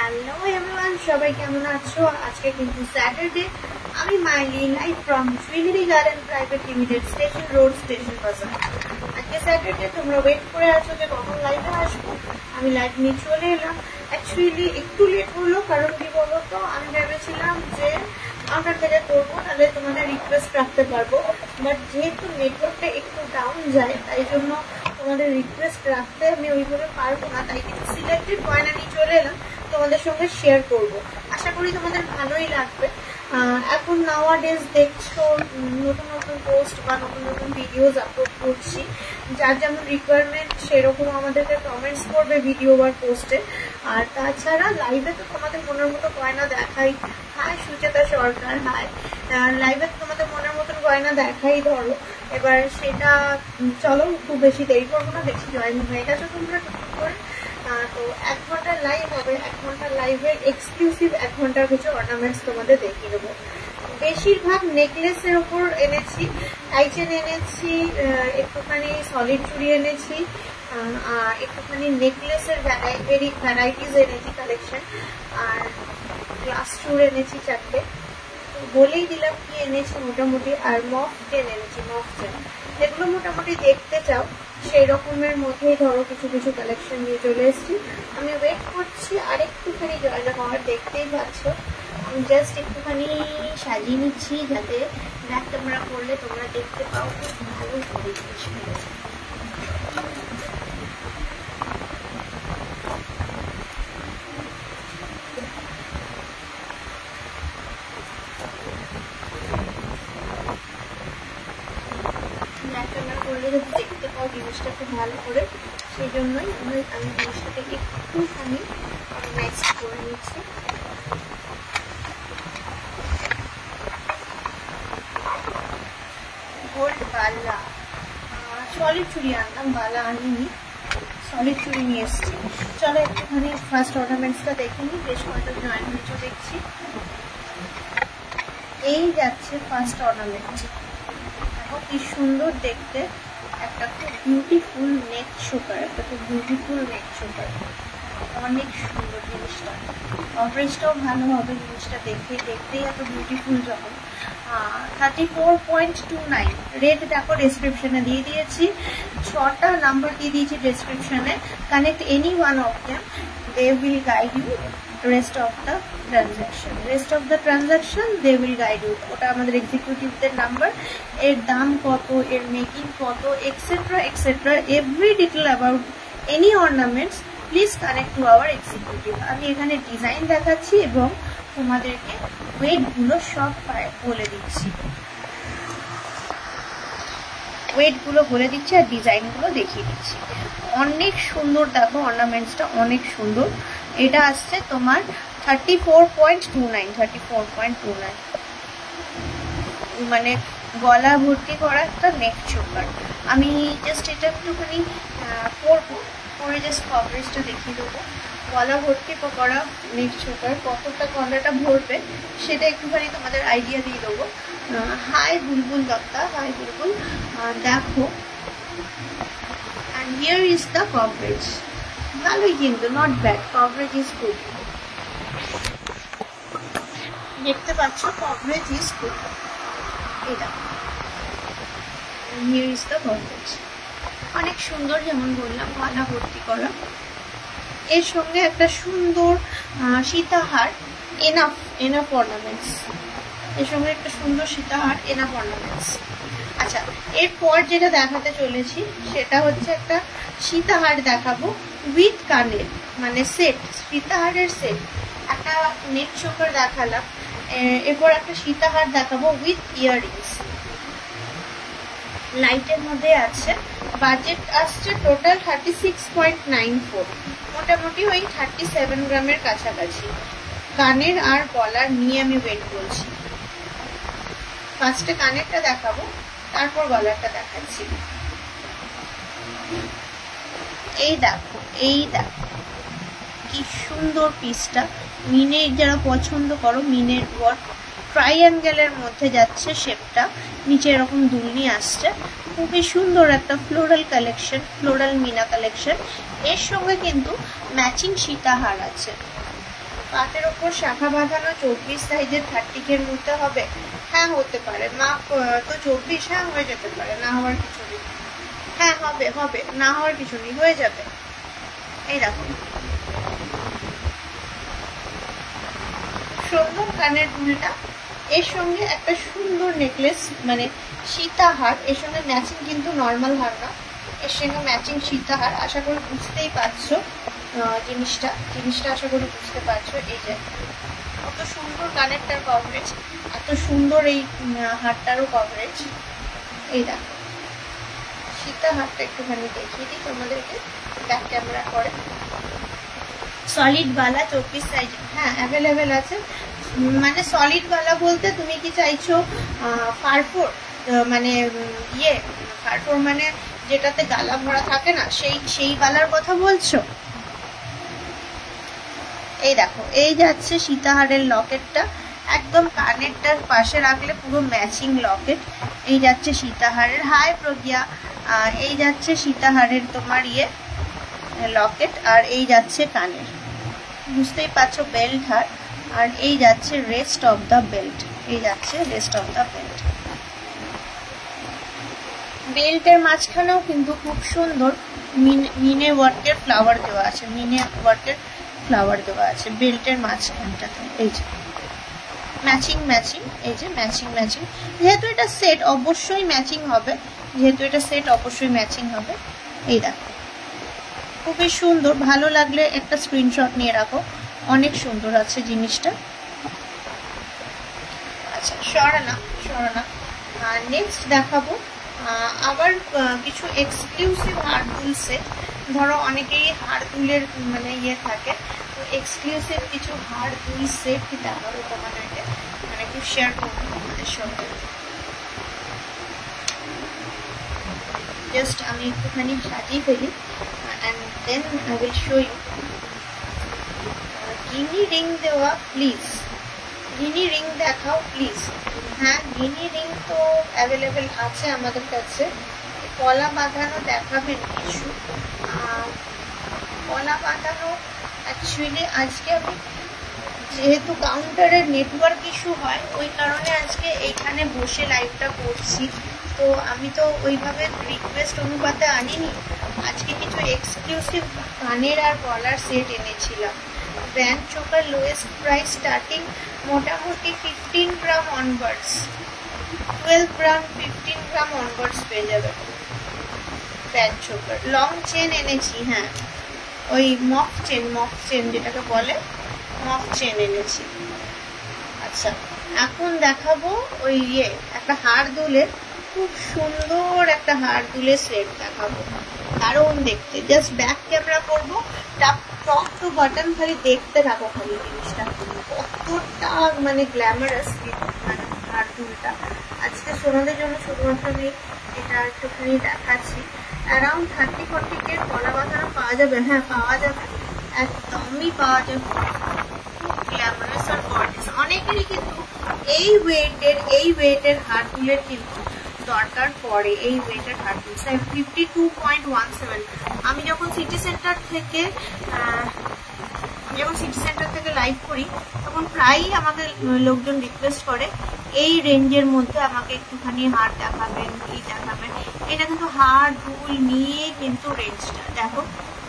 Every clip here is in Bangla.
হ্যালো এভরিওয়ান, সবাই কেমন আছো? আজকে কিন্তু স্যাটারডে। আমি মাইলি live from jewellery garden private limited, station road, station Bazar. আজকে স্যাটারডে, তোমরা ওয়েট করে আছো যে কখন লাইভে আসবো। আমি লাইভ নিয়ে চলে এলাম। অ্যাকচুয়ালি একটু লেট হলো, কারণ কি বলতো, আমি ভেবেছিলাম যে আমার থেকে করবো, তাহলে তোমাদের রিকোয়েস্ট রাখতে পারবো। বাট যেহেতু নেটওয়ার্কটা একটু ডাউন যায়, তাই জন্য তোমাদের রিকোয়েস্ট রাখতে আমি ওইভাবে পারবো না। তাই কিছু সিলেক্টেড গয়না নিয়ে চলে এলাম, তোমাদের সঙ্গে শেয়ার করব। আশা করি তোমাদের ভালোই লাগবে। এখন নাওয়াডেজ দেখছো নতুন নতুন পোস্ট বা নতুন নতুন ভিডিওস আপলোড করছি। যার যেমন রিকোয়ারমেন্ট সেরকম আমাদেরকে কমেন্টস করবে ভিডিও বা পোস্টে। আর তাছাড়া লাইভে তো তোমাদের মনের মতো গয়না দেখাই। হাই সুচেতা সরকার, হাই। লাইভে তো তোমাদের মনের মতন গয়না দেখাই। ধরো এবার সেটা, চলো খুব বেশি দেরি করবো না, বেশি জয়েন হয়ে গেছো তোমরা টুক করে। তো 1 ঘন্টার লাইভ হবে। 1 ঘন্টার লাইভের এক্সক্লুসিভ 1 ঘন্টার কিছু অর্নামেন্টস তোমাদের দেখিয়ে দেবো। বেশিরভাগ নেকলেসের ওপর এনেছি, টাইচেন এনেছি, একটুখানি সলিড চুড়ি এনেছি, একটুখানি নেকলেসের ভ্যারাইটিস এনেছি কালেকশন, আর গ্লাস চুড় এনেছি 4টে। বলেই দিলাম কি এনেছি মোটামুটি। আর মফ চেন এনেছি, মফ চেন, যেগুলো মোটামুটি দেখতে চাও সেই রকমের মধ্যেই ধরো কিছু কিছু কালেকশন নিয়ে চলে এসেছি। আমি ওয়েট করছি আর একটুখানি জয়না হওয়ার। দেখতেই পাচ্ছ আমি জাস্ট একটুখানি সাজিয়ে নিচ্ছি, যাতে ব্যাক ক্যামেরা করলে তোমরা দেখতে পাও খুব ভালো করে। করলে যদি দেখতে পাও জিনিসটা খুব ভালো করে, সেই জন্যই আমি জিনিসটাকে একটুখানি অর্গানাইজ করে নিচ্ছি। গোল্ড বালা, সলিড চুড়ি আনলাম, বালা আনিনি, সলিড চুড়ি নিয়ে এসেছি। চলো একটুখানি ফার্স্ট অর্নামেন্টসটা দেখে নিই। বেশ কয়েকটা জয়েন হয়েছে দেখছি। এই যাচ্ছে ফার্স্ট অর্নামেন্ট। দেখো কি সুন্দর দেখতে, একটা খুব বিউটিফুল নেক চোকার, একটা খুব বিউটিফুল নেক চোকার, অনেক সুন্দর জিনিসটা। কভারেজটাও ভালো হবে জিনিসটা দেখতেই এত বিউটিফুল। যখন 34.29 রেট দেখো ডেসক্রিপশনে দিয়ে দিয়েছি, 6টা নাম্বার দিয়ে দিয়েছি ডেসক্রিপশনে। Connect any one of them, they will guide you rest of the transaction they will guide you. ওটা আমাদের এক্সিকিউটিভদের নাম্বার, এর দাম কত, এর মেকিং কত, etcetera etcetera, every detail about any ornaments please connect to our executive. আমি এখানে ডিজাইন দেখাচ্ছি এবং তোমাদেরকে ওয়েটগুলো সব বলে দিচ্ছি, ওয়েটগুলো বলে দিচ্ছি আর ডিজাইনগুলো দেখিয়ে দিচ্ছি। অনেক সুন্দর দেখো অর্নামেন্টসটা, অনেক সুন্দর। এটা আসছে তোমার 34.29 মানে গলা ভর্তি করা একটা নেক চোকার। আমি জাস্ট এটা একটুখানি পরে জাস্ট কভারেজটা দেখিয়ে দেবো। গলা ভর্তি করা নেক চোকার, কতটা গলাটা ভরবে সেটা একটুখানি তোমাদের আইডিয়া দিয়ে দেবো। হাই বুলবুল দত্তা, হাই বুলবুল, দেখো। And here is the coverage. ভালোই কিন্তু, not bad, coverage is good. দেখতে পাচ্ছ কভারেজ ইজ গুড। এটা হিয়ার ইজ দ্য কভারেজ, অনেক সুন্দর। যেমন বললাম গলা ভর্তি করা, এর সঙ্গে একটা সুন্দর সীতাহার, এনাফ অর্নামেন্টস। এর সঙ্গে একটা সুন্দর সীতাহার, এনাফ অর্নামেন্টস। আচ্ছা, এরপর যেটা দেখাতে চলেছি সেটা হচ্ছে একটা সীতাহার দেখাবো উইথ কানের, মানে সেট, সীতাহারের সেট। একটা নেক চোকার দেখালাম, এরপর একটা সীতাহার দেখাবো উইথ ইয়াররিংস। লাইটের মধ্যে আছে। বাজেট আসছে টোটাল 36.94, মোটামুটি ওই 37 গ্রামের কাছাকাছি। কানের আর গলার নিয়ে আমি ওয়েট বলছি। ফার্স্টে কানেরটা দেখাবো, তারপর গলারটা দেখাচ্ছি। এই দেখো কি সুন্দর পিসটা। মিনের যারা পছন্দ করো, মিনের ওয়ার্ক, ট্রাইঅ্যাঙ্গেলের মধ্যে যাচ্ছে শেপটা, নিচে এরকম দুলনি আসছে। খুবই সুন্দর একটা floral collection, floral meena collection. এর সঙ্গে কিন্তু ম্যাচিং সীতাহার আছে। পাটের ওপর শাখা বাঁধানো 24 সাইজের 30 এর মধ্যে হবে? হ্যাঁ হতে পারে, মাপ তো 24, হ্যাঁ হয়ে যেতে পারে, না হওয়ার কিছু নেই। হ্যাঁ হবে হবে, না হওয়ার কিছু নেই, হয়ে যাবে। এই দেখো সুন্দর কানের দুলটা, এর সঙ্গে একটা সুন্দর নেকলেস মানে সীতাহার, এর সঙ্গে ম্যাচিং, কিন্তু নর্মাল হার না, এর সঙ্গে ম্যাচিং সীতাহার। আশা করি বুঝতেই পারছো জিনিসটা আশা করি বুঝতে পারছো। এই যে কত সুন্দর কানেরটার কভারেজ, এত সুন্দর এই হারটারও কভারেজ। এই দেখো সীতাহারটা একটুখানি দেখিয়ে দিই তোমাদেরকে ব্যাক ক্যামেরা করে। সলিড বালা 24 সাইজ, হ্যাঁ অ্যাভেলেবেল আছে। মানে সলিড বালা বলতে তুমি কি চাইছো ফারফোর, মানে ফারফোর মানে যেটাতে গালা ভরা থাকে না, সেই বালার কথা বলছো? এই দেখো এই যাচ্ছে সীতাহারের লকেটটা, একদম কানেরটার পাশে রাখলে পুরো ম্যাচিং লকেট। এই যাচ্ছে সীতাহারের, হাই প্রজ্ঞা, এই যাচ্ছে সীতাহারের তোমার লকেট, আর এই যাচ্ছে কানের, বুঝতেই পারছো বেল্ট হার, আর এই যাচ্ছে রেস্ট অফ দ্য বেল্ট, এই যাচ্ছে রেস্ট অফ দ্য বেল্ট। বেল্টের মাঝখানেও কিন্তু খুব সুন্দর মিনে ওয়ার্কের ফ্লাওয়ার দেওয়া আছে, বেল্টের মাঝখানটাতে। এই যে ম্যাচিং, এই যে ম্যাচিং, যেহেতু এটা সেট অবশ্যই ম্যাচিং হবে, এই দেখো খুবই সুন্দর, ভালো লাগলে একটা স্ক্রিনশট নিয়ে রাখো, অনেক সুন্দর আছে জিনিসটা। আচ্ছা সরানা, আর নেক্সট দেখাবো আবার কিছু এক্সক্লুসিভ হার দুল সেট। ধরো অনেকেই হার দুলের মানে থাকে, তো এক্সক্লুসিভ কিছু হার দুল সেট দেখাবো তোমাদেরকে, মানে একটু শেয়ার করবো তোমাদের সঙ্গে। জাস্ট আমি একটুখানি সাজিয়ে ফেলি and then I will show you. Guinea ring দেওয়া প্লিজ, গিনি রিং দেখাও প্লিজ। হ্যাঁ গিনি রিং তো অ্যাভেলেবেল আছে আমাদের কাছে। কলা বাঁধানো দেখাবেন কিছু? কলা বাঁধানো অ্যাকচুয়ালি আজকে আমি যেহেতু কাউন্টারের নেটওয়ার্ক ইস্যু হয়, ওই কারণে আজকে এইখানে বসে লাইভটা করছি, তো আমি তো ওইভাবে রিকোয়েস্ট অনুপাতে আনিনি। আজকে কিছু এক্সক্লুসিভ কানের আর গলার সেট এনেছিলাম। Brand choker lowest price starting মোটামুটি 15 গ্রাম অনওয়ার্ডস, 12 গ্রাম 15 গ্রাম অনওয়ার্ডস পেয়ে যাবে ব্র্যান্ড চোকার। লং চেন এনেছি, হ্যাঁ ওই মফ চেন যেটাকে বলে, মফ চেন এনেছি। আচ্ছা এখন দেখাবো ওই একটা হার দুলের, খুব সুন্দর একটা হার দুলের সেট দেখাবো, দারুণ দেখতে। জাস্ট ব্যাক ক্যামেরা করবো, টপ টু বটম খালি দেখতে থাকো, খালি জিনিসটা কতটা মানে গ্ল্যামারাস হার দুলটা। আজকে সোনাদের জন্য শুধুমাত্র আমি এটা একটুখানি দেখাচ্ছি। অ্যারাউন্ড 30-40 কে গলা বাঁধানো পাওয়া যাবে, হ্যাঁ পাওয়া যাবে, একদমই পাওয়া যাবে। গ্ল্যামারাস আর গর্জিয়াস। অনেকেরই কিন্তু এই ওয়েটের হার দুলের কিন্তু দরকার পড়ে, এই ওয়েটের হার দুল 52.17। আমি যখন সিটি সেন্টার থেকে লাইভ করি তখন প্রায়ই আমাদের লোকজন রিকোয়েস্ট করে এই রেঞ্জের মধ্যে আমাকে একটুখানি হার দেখাবেন, কি দেখাবেন। এটা কিন্তু হার দুল নিয়ে কিন্তু রেঞ্জটা দেখো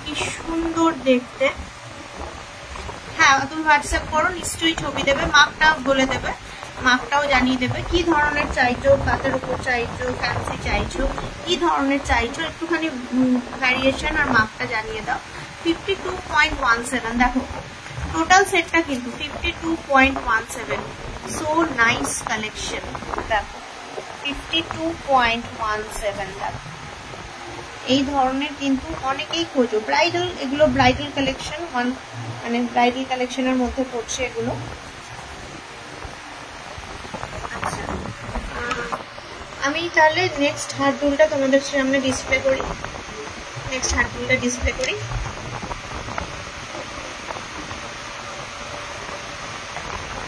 কি সুন্দর দেখতে। হ্যাঁ তুমি হোয়াটসঅ্যাপ করো, নিশ্চয়ই ছবি দেবে, মাপটাও বলে দেবে, মাপটাও জানিয়ে দেবে কি ধরনের চাইছো, কাতের উপর চাইছো, ফ্যান্সি চাইছো, কি ধরনের চাইছো, একটুখানি ভ্যারিয়েশন আর মাপটা জানিয়ে দাও। 52.17 দেখো টোটাল সেটটা কিন্তু 52.17। সো নাইস কালেকশন দেখো 52.17। দেখো এই ধরনের কিন্তু অনেকেই খোঁজো, ব্রাইডাল, এগুলো ব্রাইডাল কালেকশন, মানে ব্রাইডাল কালেকশনের মধ্যে পড়ছে এগুলো। আচ্ছা আমি তাহলে নেক্সট হার দুলটা তোমাদের সামনে ডিসপ্লে করি,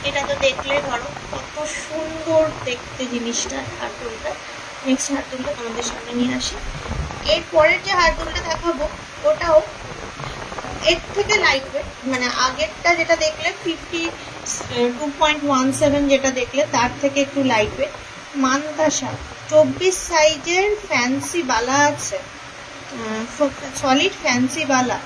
এটা তো দেখলে ধরো কত সুন্দর দেখতে জিনিসটা হার দুলটা। নেক্সট হার দুলটা তোমাদের সামনে নিয়ে আসি। এর পরের যে হার দুলটা দেখাবো ওটাও একটু থেকে লাইট ওয়েট, মানে আগেরটা যেটা দেখলে 52.17 যেটা দেখলে তার থেকে একটু লাইট ওয়েট। মানতাসা 24 সাইজের ফ্যান্সি বালা আছে, সলিড ফ্যান্সি বালা।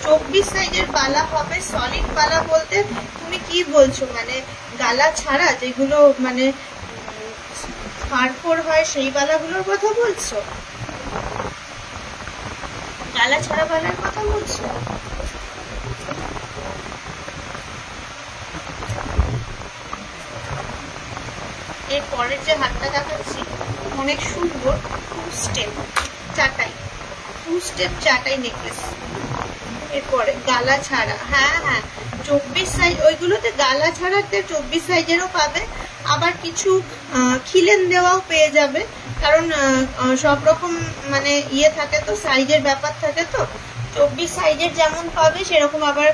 24 সাইজের বালা হবে। সলিড বালা বলতে তুমি কি বলছো, মানে গালা ছাড়া যেগুলো মানে ফাড়ফোড় হয় সেই বালাগুলোর কথা বলছো? গালা ছাড়া বালার কথা বলছো? এর পরের যে হাতটা দেখাচ্ছি অনেক সুন্দর, 2 স্টেপ চাটাই, 2 স্টেপ চাটাই নেকলেস। এরপরে গালা ছাড়া, হ্যাঁ 24 সাইজ, ওইগুলোতে গালা ছাড়াতে 24 সাইজেরও পাবে, আবার কিছু খিলেন দেওয়াও পেয়ে যাবে, কারণ সব রকম মানে ইয়ে থাকে তো, সাইজের ব্যাপার থাকে তো। 24 সাইজের যেমন পাবে সেরকম আবার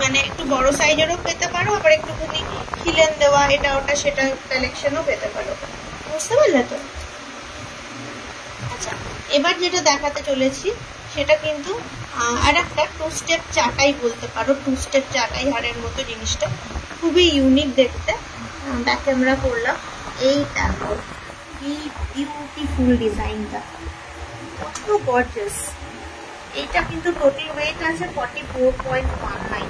মানে একটু বড় সাইজেরও পেতে পারো, আবার একটুখানি খিলেন দেওয়া এটা ওটা সেটা কালেকশনও পেতে পারো। বুঝতে পারলে তো? আচ্ছা, এবার যেটা দেখাতে চলেছি সেটা কিন্তু আর একটা 2 স্টেপ চাটাই বলতে পারো, 2 স্টেপ চাটাই হারের মতো জিনিসটা, খুবই ইউনিক দেখতে। ব্যাক ক্যামেরা করলাম, এই দেখো কি বিউটিফুল ডিজাইনটা, কত গর্জিয়াস। এইটা কিন্তু টোটাল ওয়েট আছে 44.19,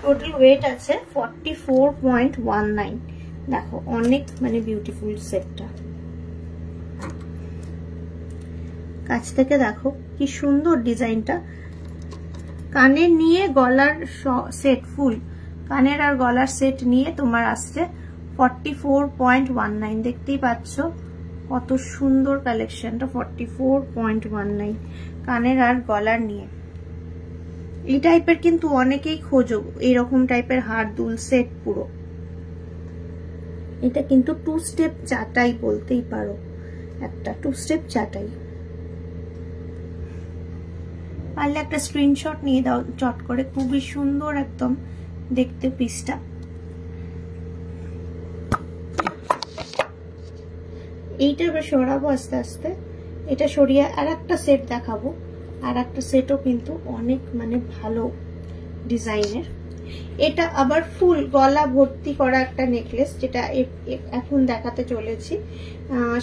টোটাল ওয়েট আছে 44.19। দেখো অনেক মানে বিউটিফুল সেটটা, কাছ থেকে দেখো কি সুন্দর ডিজাইনটা। কানের নিয়ে গলার সেট, ফুল কানের আর গলার সেট নিয়ে তোমার আসছে 44.19। দেখতেই পাচ্ছ কত সুন্দর কালেকশনটা, 44.19 কানের আর গলার নিয়ে। এই টাইপের কিন্তু অনেকেই খোঁজো, এইরকম টাইপের হার দুল সেট পুরো। এটা কিন্তু 2 স্টেপ চাটাই বলতেই পারো, একটা 2 স্টেপ চাটাই। পারলে একটা স্ক্রিনশট নিয়ে দাও চট করে, খুবই সুন্দর একদম দেখতে পিসটা। এইটা এবার সরাবো আস্তে আস্তে, এটা সরিয়ে আর একটা সেট দেখাবো, আর একটা সেটও কিন্তু অনেক মানে ভালো ডিজাইনের। এটা আবার ফুল গলা ভর্তি করা একটা নেকলেস, যেটা এখন দেখাতে চলেছি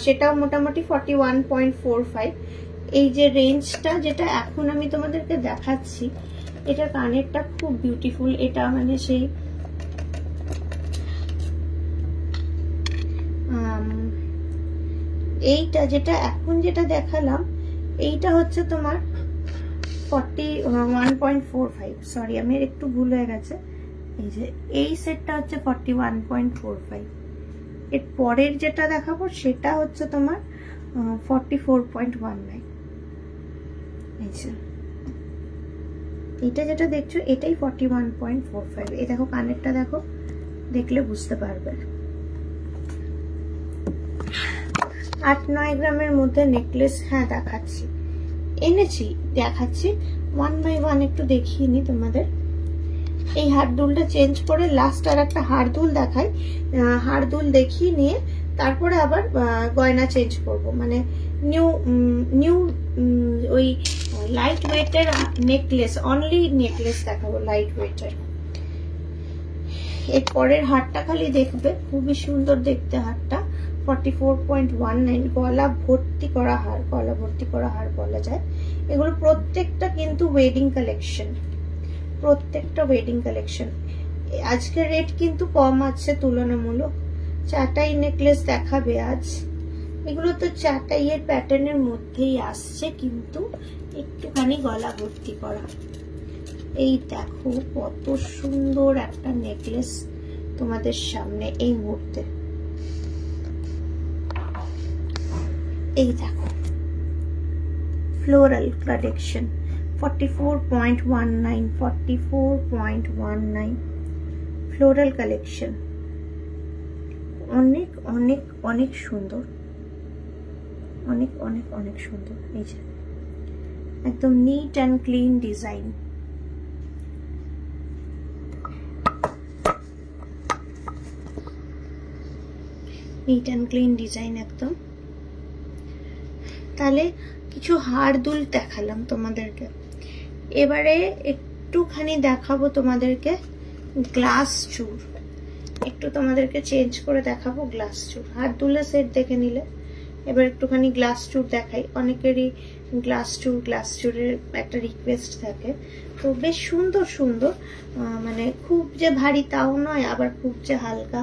সেটাও মোটামুটি 41.45। এই যে রেঞ্জটা যেটা এখন আমি তোমাদেরকে দেখাচ্ছি, এটার কানেরটা খুব বিউটিফুল। এটা মানে সেই এইটা যেটা এখন যেটা দেখালাম এইটা হচ্ছে তোমার 41.45, সরি আমি একটু ভুল হয়ে গেছে। এই যে এই সেটটা হচ্ছে 41.45, এর পরের যেটা দেখাবো সেটা হচ্ছে তোমার 44.19। এটা যেটা দেখছো এটাই 41.45। এই দেখো কানেরটা দেখো, দেখলে বুঝতে পারবে। 8-9 গ্রামের মধ্যে নেকলেস, হ্যাঁ দেখাচ্ছি, এনেছি দেখাচ্ছি 1 বাই 1 একটু দেখিয়ে নি তোমাদের। এই হারদুলটা চেঞ্জ করে লাস্ট আর একটা হারদুল দেখাই, হারদুল দেখিয়ে নিয়ে তারপরে আবার গয়না চেঞ্জ করব, মানে নিউ ওই লাইট ওয়েটের নেকলেস, অনলি নেকলেস দেখাবো লাইট ওয়েটের। এর পরের হারটা খালি দেখবে, খুবই সুন্দর দেখতে হারটা, 44.19। গলা ভর্তি করা হার, গলা ভর্তি করা হার বলা যায়। এগুলো প্রত্যেকটা কিন্তু ওয়েডিং কালেকশন, প্রত্যেকটা ওয়েডিং কালেকশন। আজকের রেট কিন্তু কম আছে তুলনামূলক। চাটাই নেকলেস দেখাবে আজ, এগুলো তো চাটাইয়ের প্যাটার্নের মধ্যেই আসছে, কিন্তু একটুখানি গলা ভর্তি করা। এই দেখো কত সুন্দর একটা নেকলেস তোমাদের সামনে এই মুহূর্তে। এই দেখো ফ্লোরাল কালেকশন 44.19, 44.19 ফ্লোরাল কালেকশন, অনেক অনেক অনেক সুন্দর, অনেক অনেক অনেক সুন্দর। এই যে একদম neat and clean design. Neat and clean design একদম। তাহলে কিছু হার দুল দেখালাম তোমাদেরকে, এবারে একটুখানি দেখাবো তোমাদেরকে গ্লাস চূড়। একটু তোমাদেরকে চেঞ্জ করে দেখাবো গ্লাস চূড়। হার দুলের সেট দেখে নিলে, এবার একটুখানি গ্লাস চূড় দেখাই। অনেকেরই গ্লাস চূড়ের একটা রিকোয়েস্ট থাকে, তো বেশ সুন্দর সুন্দর, মানে খুব যে ভারী তাও নয়, আবার খুব যে হালকা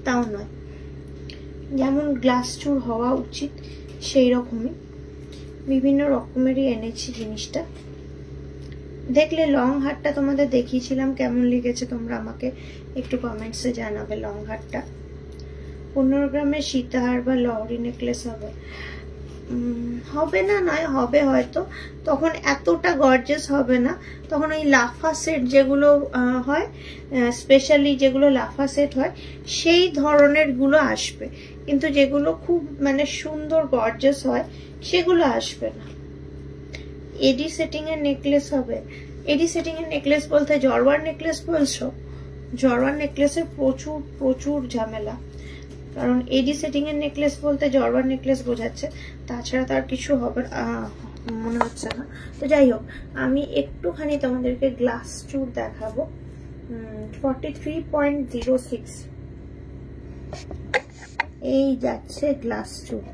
তাও নয়, যেমন গ্লাস চূড় হওয়া উচিত সেই রকমই বিভিন্ন রকমেরই এনেছি জিনিসটা। দেখলে লং হারটা তোমাদের দেখিয়েছিলাম, কেমন লেগেছে তোমরা আমাকে একটু কমেন্টসে জানাবে। লং হারটা 15 গ্রামের সীতাহার বা লহরি নেকলেস হবে, হবে না নয়, হবে হয়তো, তখন এতটা গর্জিয়াস হবে না, তখন ওই লাফা সেট যেগুলো হয়, স্পেশালি যেগুলো লাফা সেট হয় সেই ধরনের গুলো আসবে, কিন্তু যেগুলো খুব মানে সুন্দর গর্জিয়াস হয় সেগুলো আসবে না। এডি সেটিং এর নেকলেস হবে। এডি সেটিং এর নেকলেস বলতে জরওয়ার নেকলেস বলছো? জরওয়ার নেকলেসের প্রচুর প্রচুর ঝামেলা, কারণ এডি সেটিং এর নেকলেস বলতে জরওয়ার নেকলেস বোঝাচ্ছে, তাছাড়া তার কিছু হবে মনে হচ্ছে না। তো যাই হোক, আমি একটুখানি তোমাদেরকে গ্লাস চূড় দেখাবো। 43.06 এই যাচ্ছে গ্লাস চূড়,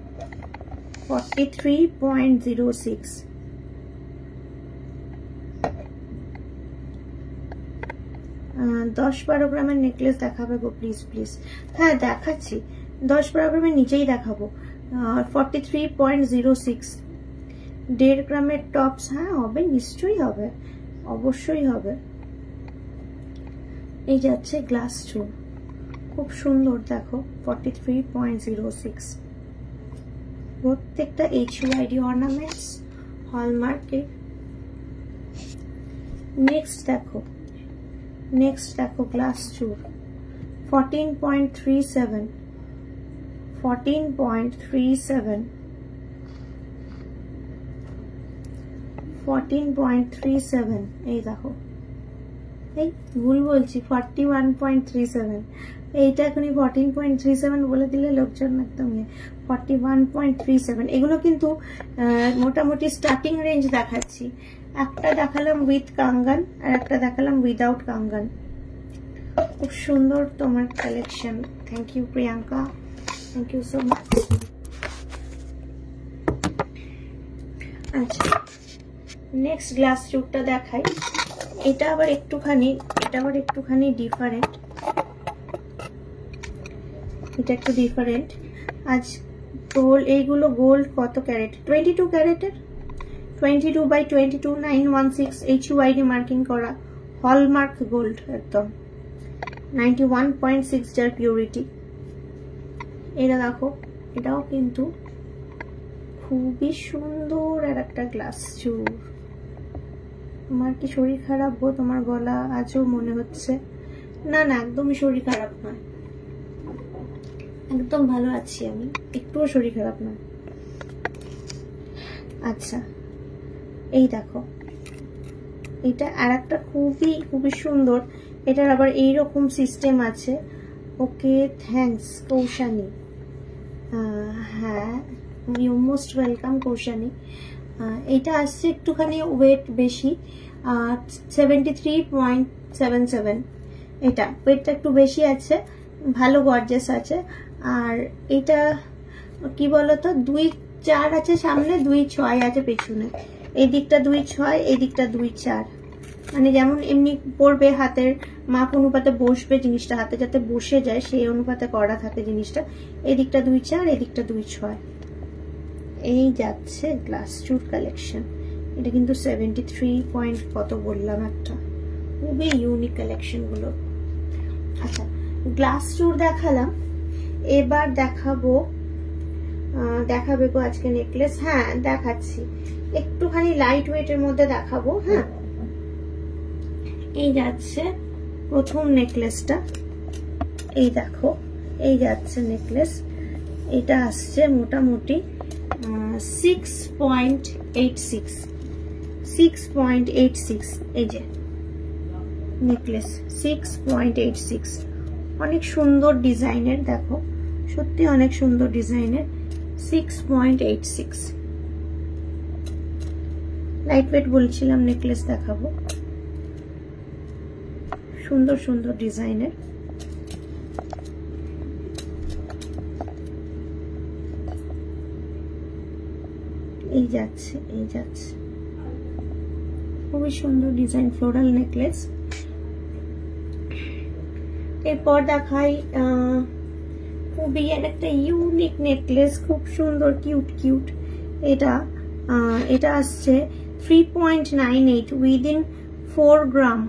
43.06। দশ 12 গ্রামের নেকলেস দেখাবে গো প্লিজ প্লিজ। হ্যাঁ দেখাচ্ছি, 10-12 গ্রামের নিচেই দেখাবো। 43.06 1.5 গ্রামের টপস। হ্যাঁ হবে, নিশ্চয়ই হবে, অবশ্যই হবে। এই যাচ্ছে গ্লাস চূড়, খুব সুন্দর দেখো, 43.06। প্রত্যেকটা HUID অর্নামেন্টস, হলমার্কের। নেক্সট দেখো গ্লাস চূড় 14.37 14.37 এই দেখো, এই ভুল বলছি, 41.37, এইটা এখনই 14.37 বলে দিলে লোকজন একদম 41.37। এগুলো কিন্তু মোটামুটি স্টার্টিং রেঞ্জ দেখাচ্ছি। একটা দেখালাম উইথ কাঙ্গান আর একটা দেখালাম উইদাউট কাঙ্গান। খুব সুন্দর তোমার collection, thank you Priyanka, thank you so much. আচ্ছা, নেক্সট গ্লাস চূড়টা দেখাই। এটা আবার একটুখানি ডিফারেন্ট, এটা একটু ডিফারেন্ট। আজ গোল্ড, এইগুলো গোল্ড কত ক্যারেট? 22 ক্যারেটের, 22/22 916 HUID মার্কিং করা, হলমার্ক গোল্ড, একদম 91.6 যার পিউরিটি। এটা দেখো, এটাও কিন্তু খুবই সুন্দর আর একটা গ্লাস চূড়। তোমার কি শরীর খারাপ গো? তোমার গলা আজও মনে হচ্ছে। না না, একদমই শরীর খারাপ নয়, একদম ভালো আছি আমি, একটুও শরীর খারাপ নয়। আচ্ছা, এই দেখো, এটা আর একটা খুবই খুবই সুন্দর। এটার আবার এইরকম সিস্টেম আছে। ওকে, থ্যাঙ্কস কৌশানী। হ্যাঁ, ইউ মোস্ট ওয়েলকাম কৌশানী। এটা আসছে একটুখানি ওয়েট বেশি, 73.77। এটা ওয়েটটা একটু বেশি আছে, ভালো গর্জিয়াস আছে। আর এটা কি বলতো, 2.4 আছে সামনে, 2.6 আছে পেছনে। এই দিকটা 2.6, এই দিকটা 2.4, মানে যেমন এমনি পড়বে হাতের মাপ অনুপাতে বসবে জিনিসটা, হাতে যাতে বসে যায় সেই অনুপাতে করা থাকে জিনিসটা। এই দিকটা 2.4, এই দিকটা 2.6। এই যাচ্ছে গ্লাস চূড় কালেকশন। এটা কিন্তু 73 পয়েন্ট কত বললাম, একটা খুবই ইউনিক কালেকশন গুলো। আচ্ছা, গ্লাস চূড় দেখালাম, এবার দেখাবে গো আজকে নেকলেস। হ্যাঁ দেখাচ্ছি, একটুখানি লাইট ওয়েটের মধ্যে দেখাবো। হ্যাঁ, এই যাচ্ছে প্রথম নেকলেসটা, এই দেখো, এই যাচ্ছে নেকলেস। এটা আসছে মোটামুটি 6.86। এই যে নেকলেস 6.86, অনেক সুন্দর ডিজাইনের, দেখো সত্যি অনেক সুন্দর ডিজাইনের। 6.86 লাইট ওয়েট বলছিলাম, নেকলেস দেখাবো সুন্দর সুন্দর ডিজাইনের। এই যাচ্ছে খুবই সুন্দর ডিজাইন, ফ্লোরাল নেকলেস। এরপর দেখাই খুবই একটা ইউনিক নেকলেস, খুব সুন্দর কিউট। এটা আসছে 3.98 উইদিন 4 গ্রাম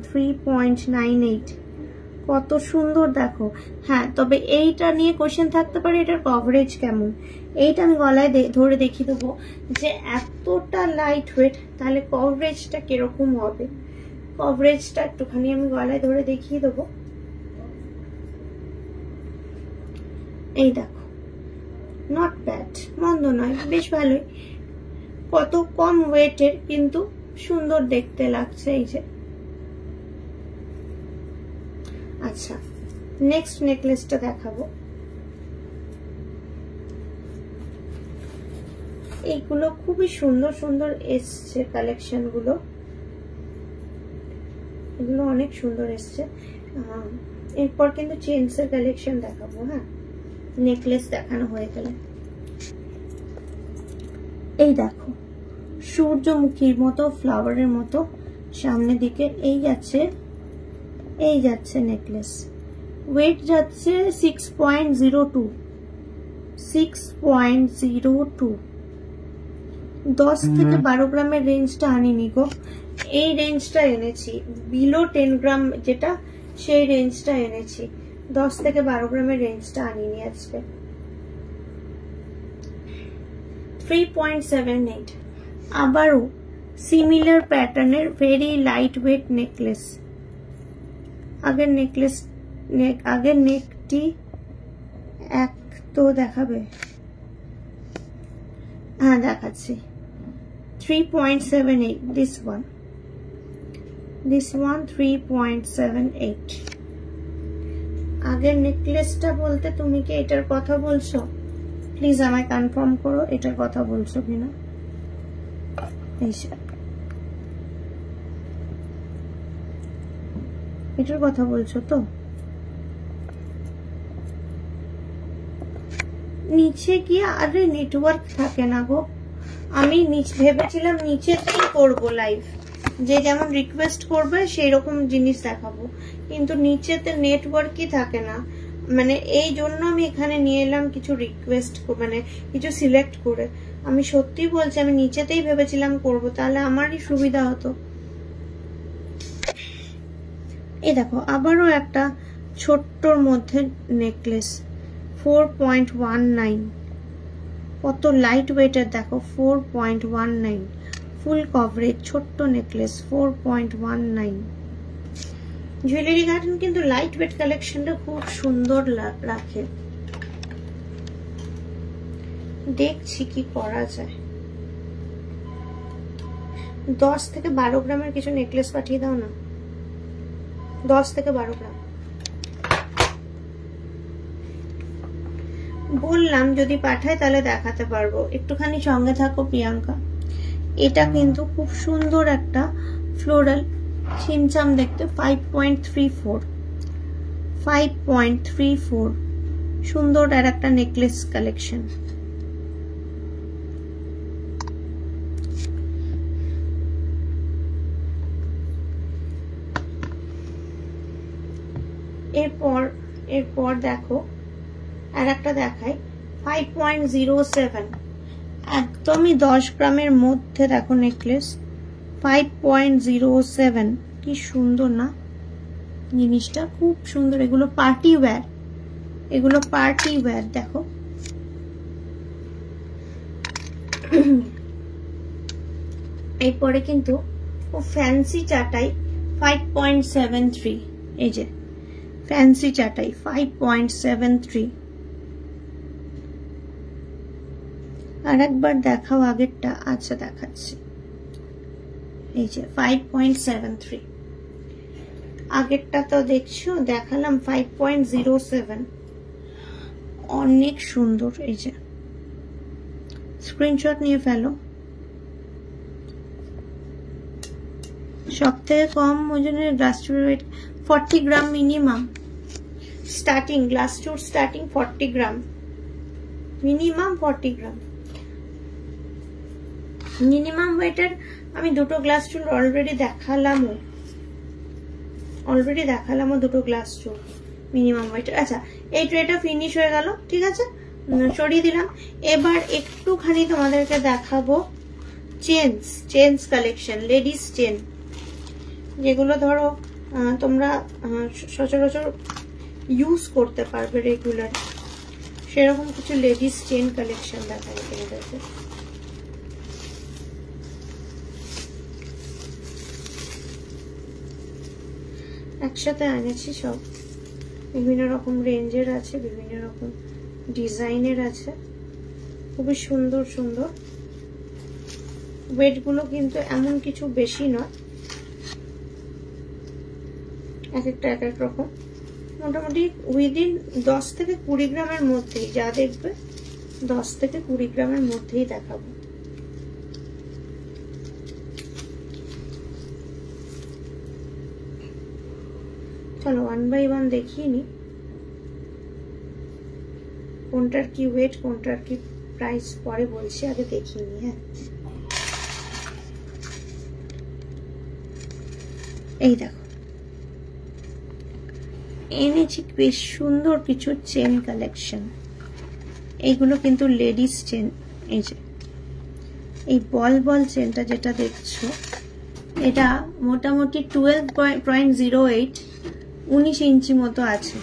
3.98। কত সুন্দর দেখো। হ্যাঁ, তবে এইটা নিয়ে কোশ্চেন থাকতে পারে, এটার কভারেজ কেমন। এইটা আমি গলায় ধরে দেখিয়ে দেবো যে এতটা লাইট ওয়েট, তাহলে কভারেজটা কিরকম হবে। কভারেজটা একটুখানি আমি গলায় ধরে দেখিয়ে দেবো। এই দেখো, নট ব্যাড, মন্দ নয়, বেশ ভালোই। কত কম ওয়েটের, কিন্তু সুন্দর দেখতে লাগছে। এই যে আচ্ছা, নেক্সট নেকলেসটা দেখাবো। এইগুলো খুবই সুন্দর সুন্দর এসছে কালেকশন গুলো, এগুলো অনেক সুন্দর এসছে। এরপর কিন্তু চেইনসের কালেকশন দেখাবো। হ্যাঁ, নেকলেস দেখানো হয়ে গেলে এই দেখো, সূর্যমুখীর মতো, ফ্লাওয়ারের মতো সামনের দিকে এই যাচ্ছে নেকলেস। ওয়েট যাচ্ছে 6.02। 10 থেকে 12 গ্রামের রেঞ্জটা আনিনি গো, এই রেঞ্জটা এনেছি। বিলো 10 গ্রাম যেটা, সেই রেঞ্জটা এনেছি। 10 থেকে 12 গ্রামের রেঞ্জটা আনিনি আজকে। 3.78। আবারও সিমিলার প্যাটার্নের ভেরি লাইট ওয়েট নেকলেস। আগের নেকটি এক তো দেখাবে। হ্যাঁ, দেখাচ্ছি। 3.78 this one 3.78। আগের নেকলেসটা বলতে তুমি কি এটার কথা বলছো? প্লিজ আমায় কনফার্ম করো এটার কথা বলছো কিনা। এটার কথা বলছো তো? নিচে গিয়ে আরে নেটওয়ার্ক থাকে না গো। আমি ভেবেছিলাম নিচেতেই করবো লাইভ, যে যেমন রিকোয়েস্ট করবে সেই রকম জিনিস দেখাবো, কিন্তু নিচেতে নেটওয়ার্কই থাকে না। মানে এই জন্য আমি এখানে নিয়ে এলাম কিছু রিকোয়েস্ট, মানে কিছু সিলেক্ট করে। আমি সত্যি বলছি, আমি নিচেতেই ভেবেছিলাম করব, তাহলে আমারই সুবিধা হতো। এই দেখো, আবারও একটা ছোট্টর মধ্যে নেকলেস, 4.19। কত লাইট ওয়েটের দেখো, 4.19। ফুল কভারেজ ছোট্ট নেকলেস, 4.19। জুয়েলারি গার্ডেন কিন্তু লাইট ওয়েট কালেকশনটা খুব সুন্দর রাখে। দেখছি কি করা যায়। 10 থেকে 12 গ্রামের কিছু নেকলেস পাঠিয়ে দাও না। 10 থেকে 12 গ্রাম বললাম, যদি পাঠায় তাহলে দেখাতে পারবো। একটুখানি সঙ্গে থাকো প্রিয়াঙ্কা। এটা কিন্তু খুব সুন্দর একটা ফ্লোরাল ছিমছাম দেখতে, 5.34 সুন্দর আর একটা নেকলেস কালেকশন। এরপর দেখো আর একটা দেখাই, 5.07। একদমই 10 গ্রামের মধ্যে দেখো নেকলেস, 5.07। কি সুন্দর না জিনিসটা, খুব সুন্দর। এগুলো পার্টি ওয়্যার, দেখো। এরপরে কিন্তু ও ফ্যান্সি চাটাই, 5.73। এই যে ফ্যান্সি চাটাই 5.73। আর একবার দেখাও আগেরটা। আচ্ছা, দেখাচ্ছি। এই যে 5.73। আগেরটা তো দেখছো, দেখালাম 5.07। অনেক সুন্দর। এই যে স্ক্রিনশট নিয়ে ফেলো। সবথেকে কম ওজনের গ্লাস চুড়ের ওয়েট 40 গ্রাম মিনিমাম। স্টার্টিং গ্লাস চুড় স্টার্টিং 40 গ্রাম মিনিমাম, 40 গ্রাম মিনিমাম ওয়েটের। আমি দুটো গ্লাস চুল অলরেডি দেখালামও দুটো গ্লাস চুল মিনিমাম ওয়েটের। আচ্ছা, এই ট্রেটা ফিনিশ হয়ে গেল, ঠিক আছে, সরিয়ে দিলাম। এবার একটুখানি তোমাদেরকে দেখাবো চেনস কালেকশন, লেডিস চেন, যেগুলো ধরো তোমরা সচরাচর ইউজ করতে পারবে রেগুলার, সেরকম কিছু লেডিস চেন কালেকশন দেখাই তোমাদেরকে। একসাথে এনেছি সব, বিভিন্ন রকম রেঞ্জের আছে, বিভিন্ন রকম ডিজাইনের আছে, খুবই সুন্দর সুন্দর। ওয়েট গুলো কিন্তু এমন কিছু বেশি নয়, এক একটা এক এক রকম, মোটামুটি উইদিন 10 থেকে 20 গ্রামের মধ্যেই, যা দেখবে 10 থেকে 20 গ্রামের মধ্যেই দেখাবো। চলো 1 বাই 1 দেখিয়ে নি, কোনটার কি ওয়েট কোনটার কি প্রাইস পরে বলছি, আগে দেখিয়ে নি। হ্যাঁ, এই দেখো এনেছি বেশ সুন্দর কিছু চেন কালেকশন। এইগুলো কিন্তু লেডিস চেন। এই যে এই বল চেনটা যেটা দেখছো, এটা মোটামুটি 12.08 19 ইঞ্চি মতো আছে,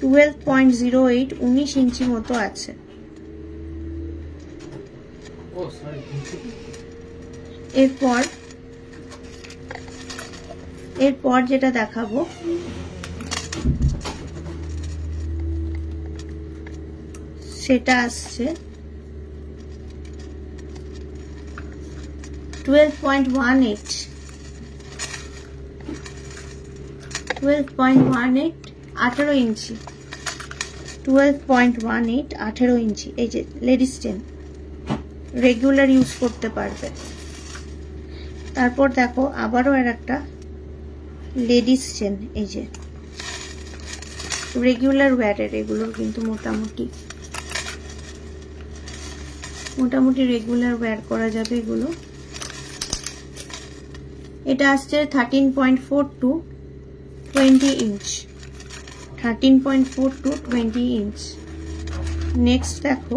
12.08 19 ইঞ্চি মতো আছে। এরপর যেটা দেখাবো সেটা আসছে 12.18 18 ইঞ্চি, 12.18 18 ইঞ্চি। এই যে লেডিস চেন, রেগুলার ইউজ করতে পারবে। তারপর দেখো আবারও আর একটা লেডিস চেন, এই যে রেগুলার ওয়্যারের, এগুলোর কিন্তু মোটামুটি রেগুলার ওয়্যার করা যাবে এগুলো। এটা আসছে 13.42 20 ইঞ্চ, 13.42 20 ইঞ্চ। নেক্সট দেখো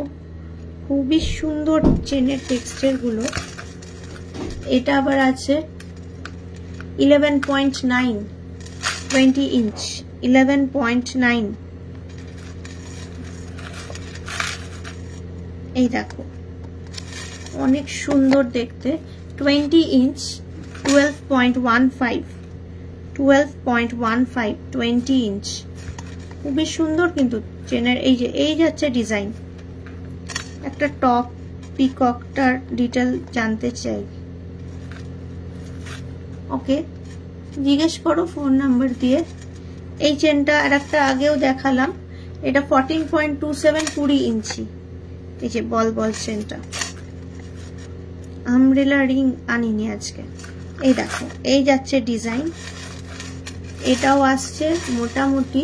খুবই সুন্দর চেনের টেক্সচার গুলো, এটা আবার আছে 11.9 20 ইঞ্চ, 11.9। এই দেখো অনেক সুন্দর দেখতে, 20 ইঞ্চ 12.15 20 ইঞ্চ, খুবই সুন্দর কিন্তু চেনের। এই যে এই যাচ্ছে ডিজাইন, একটা টপ পিককটার ডিটেল জানতে চাই, ওকে জিজ্ঞেস করো ফোন নাম্বার দিয়ে। এই চেনটা আর একটা আগেও দেখালাম, এটা 14.27 20 ইঞ্চি। এই যে বল চেনটা, আমব্রেলা রিং আনিনি আজকে। এই দেখো এই যাচ্ছে ডিজাইন, এটাও আসছে মোটামুটি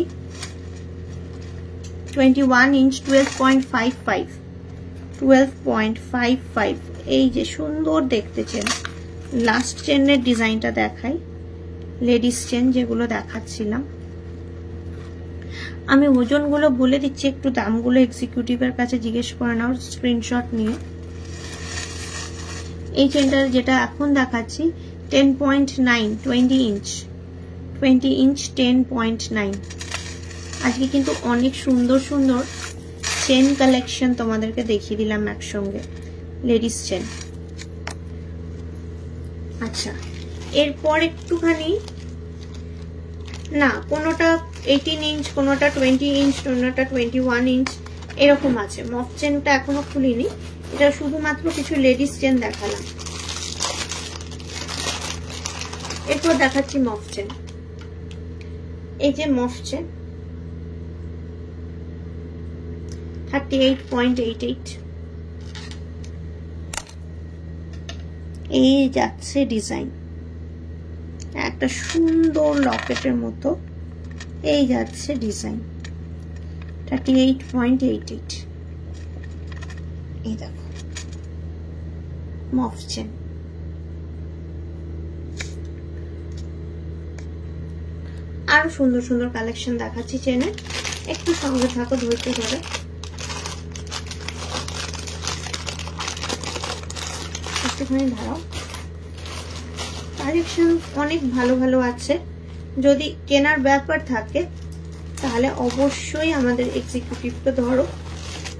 21 ইঞ্চ 12.55। এই যে সুন্দর দেখতে চেন। লাস্ট চেনের ডিজাইনটা দেখাই, লেডিস চেন যেগুলো দেখাচ্ছিলাম। আমি ওজনগুলো বলে দিচ্ছি, একটু দামগুলো এক্সিকিউটিভের কাছে জিজ্ঞেস করে নাও স্ক্রিনশট নিয়ে। এই চেনটা যেটা এখন দেখাচ্ছি 10.9 20 ইঞ্চ 10.9। আজকে কিন্তু অনেক সুন্দর সুন্দর চেন কালেকশন তোমাদেরকে দেখিয়ে দিলাম একসঙ্গে, লেডিস চেন। আচ্ছা, এরপর একটুখানি না, কোনোটা 18 ইঞ্চ, কোনোটা 20 ইঞ্চ, কোনোটা 21 ইঞ্চ এরকম আছে। মফ চেনটা এখনো খুলিনি, এটা শুধুমাত্র কিছু লেডিস চেন দেখালাম। এরপর দেখাচ্ছি মফ চেন। এই যে মফ চেন 38.88। এই যাচ্ছে ডিজাইন, একটা সুন্দর লকেটের মতো এই যাচ্ছে ডিজাইন 38.88 এই দেখো মফ চেন। আরো সুন্দর সুন্দর কালেকশন দেখাচ্ছি চেনে, একটু সঙ্গে থাকো ধৈর্য ধরে। একটুখানি দাঁড়াও, কালেকশন অনেক ভালো ভালো আছে। যদি কেনার ব্যাপার থাকে তাহলে অবশ্যই আমাদের এক্সিকিউটিভকে ধরো।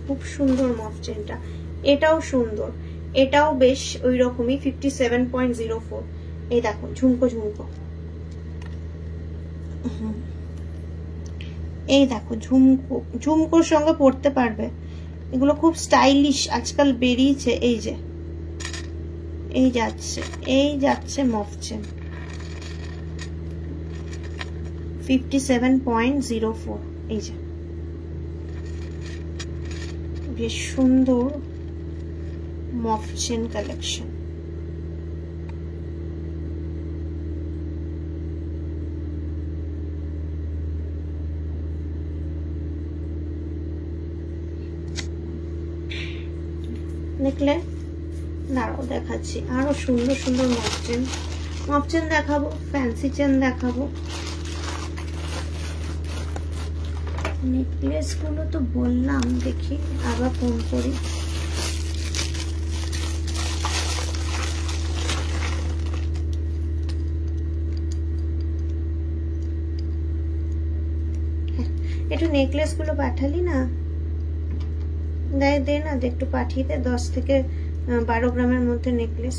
খুব সুন্দর মফ চেনটা, এটাও সুন্দর, এটাও বেশ ওই রকমই 57.04। এই দেখো ঝুমকো ঝুমকো, এই দেখো ঝুমকো, ঝুমকোর সঙ্গে পড়তে পারবে, এগুলো খুব স্টাইলিশ আজকাল বেরিয়েছে। এই যে এই যাচ্ছে মফ চেন 57.04। এই যে বেশ সুন্দর মফ চেন কালেকশন। দেখলে দাঁড়াও দেখাচ্ছি আরো সুন্দর সুন্দর মফ চেন দেখাবো, ফ্যান্সি চেন দেখাবো। নেকলেস গুলো তো বললাম, দেখি আবার ফোন করি। একটু নেকলেস গুলো পাঠালি না, দে না, একটু পাঠিয়ে দে। 10 থেকে 12 গ্রামের মধ্যে নেকলেস।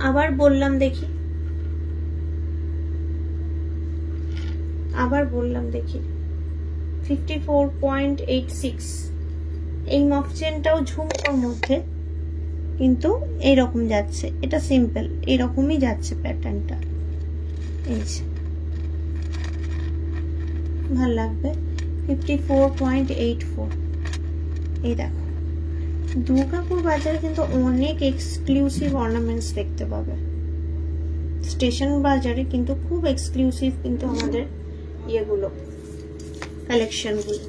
আবার বললাম দেখি, আবার বললাম দেখি 54.86। এই মফ চেনটাও ঝুমকোর মধ্যে, কিন্তু এইরকম যাচ্ছে, এটা সিম্পল, এইরকমই যাচ্ছে প্যাটার্নটা। এই যে ভাল লাগবে 54.84। এই দেখো দুর্গাপুর বাজারে কিন্তু অনেক এক্সক্লুসিভ অর্নামেন্টস দেখতে পাবে। স্টেশন বাজারে কিন্তু খুব এক্সক্লুসিভ কিন্তু আমাদের ইয়েগুলো, কালেকশন গুলো।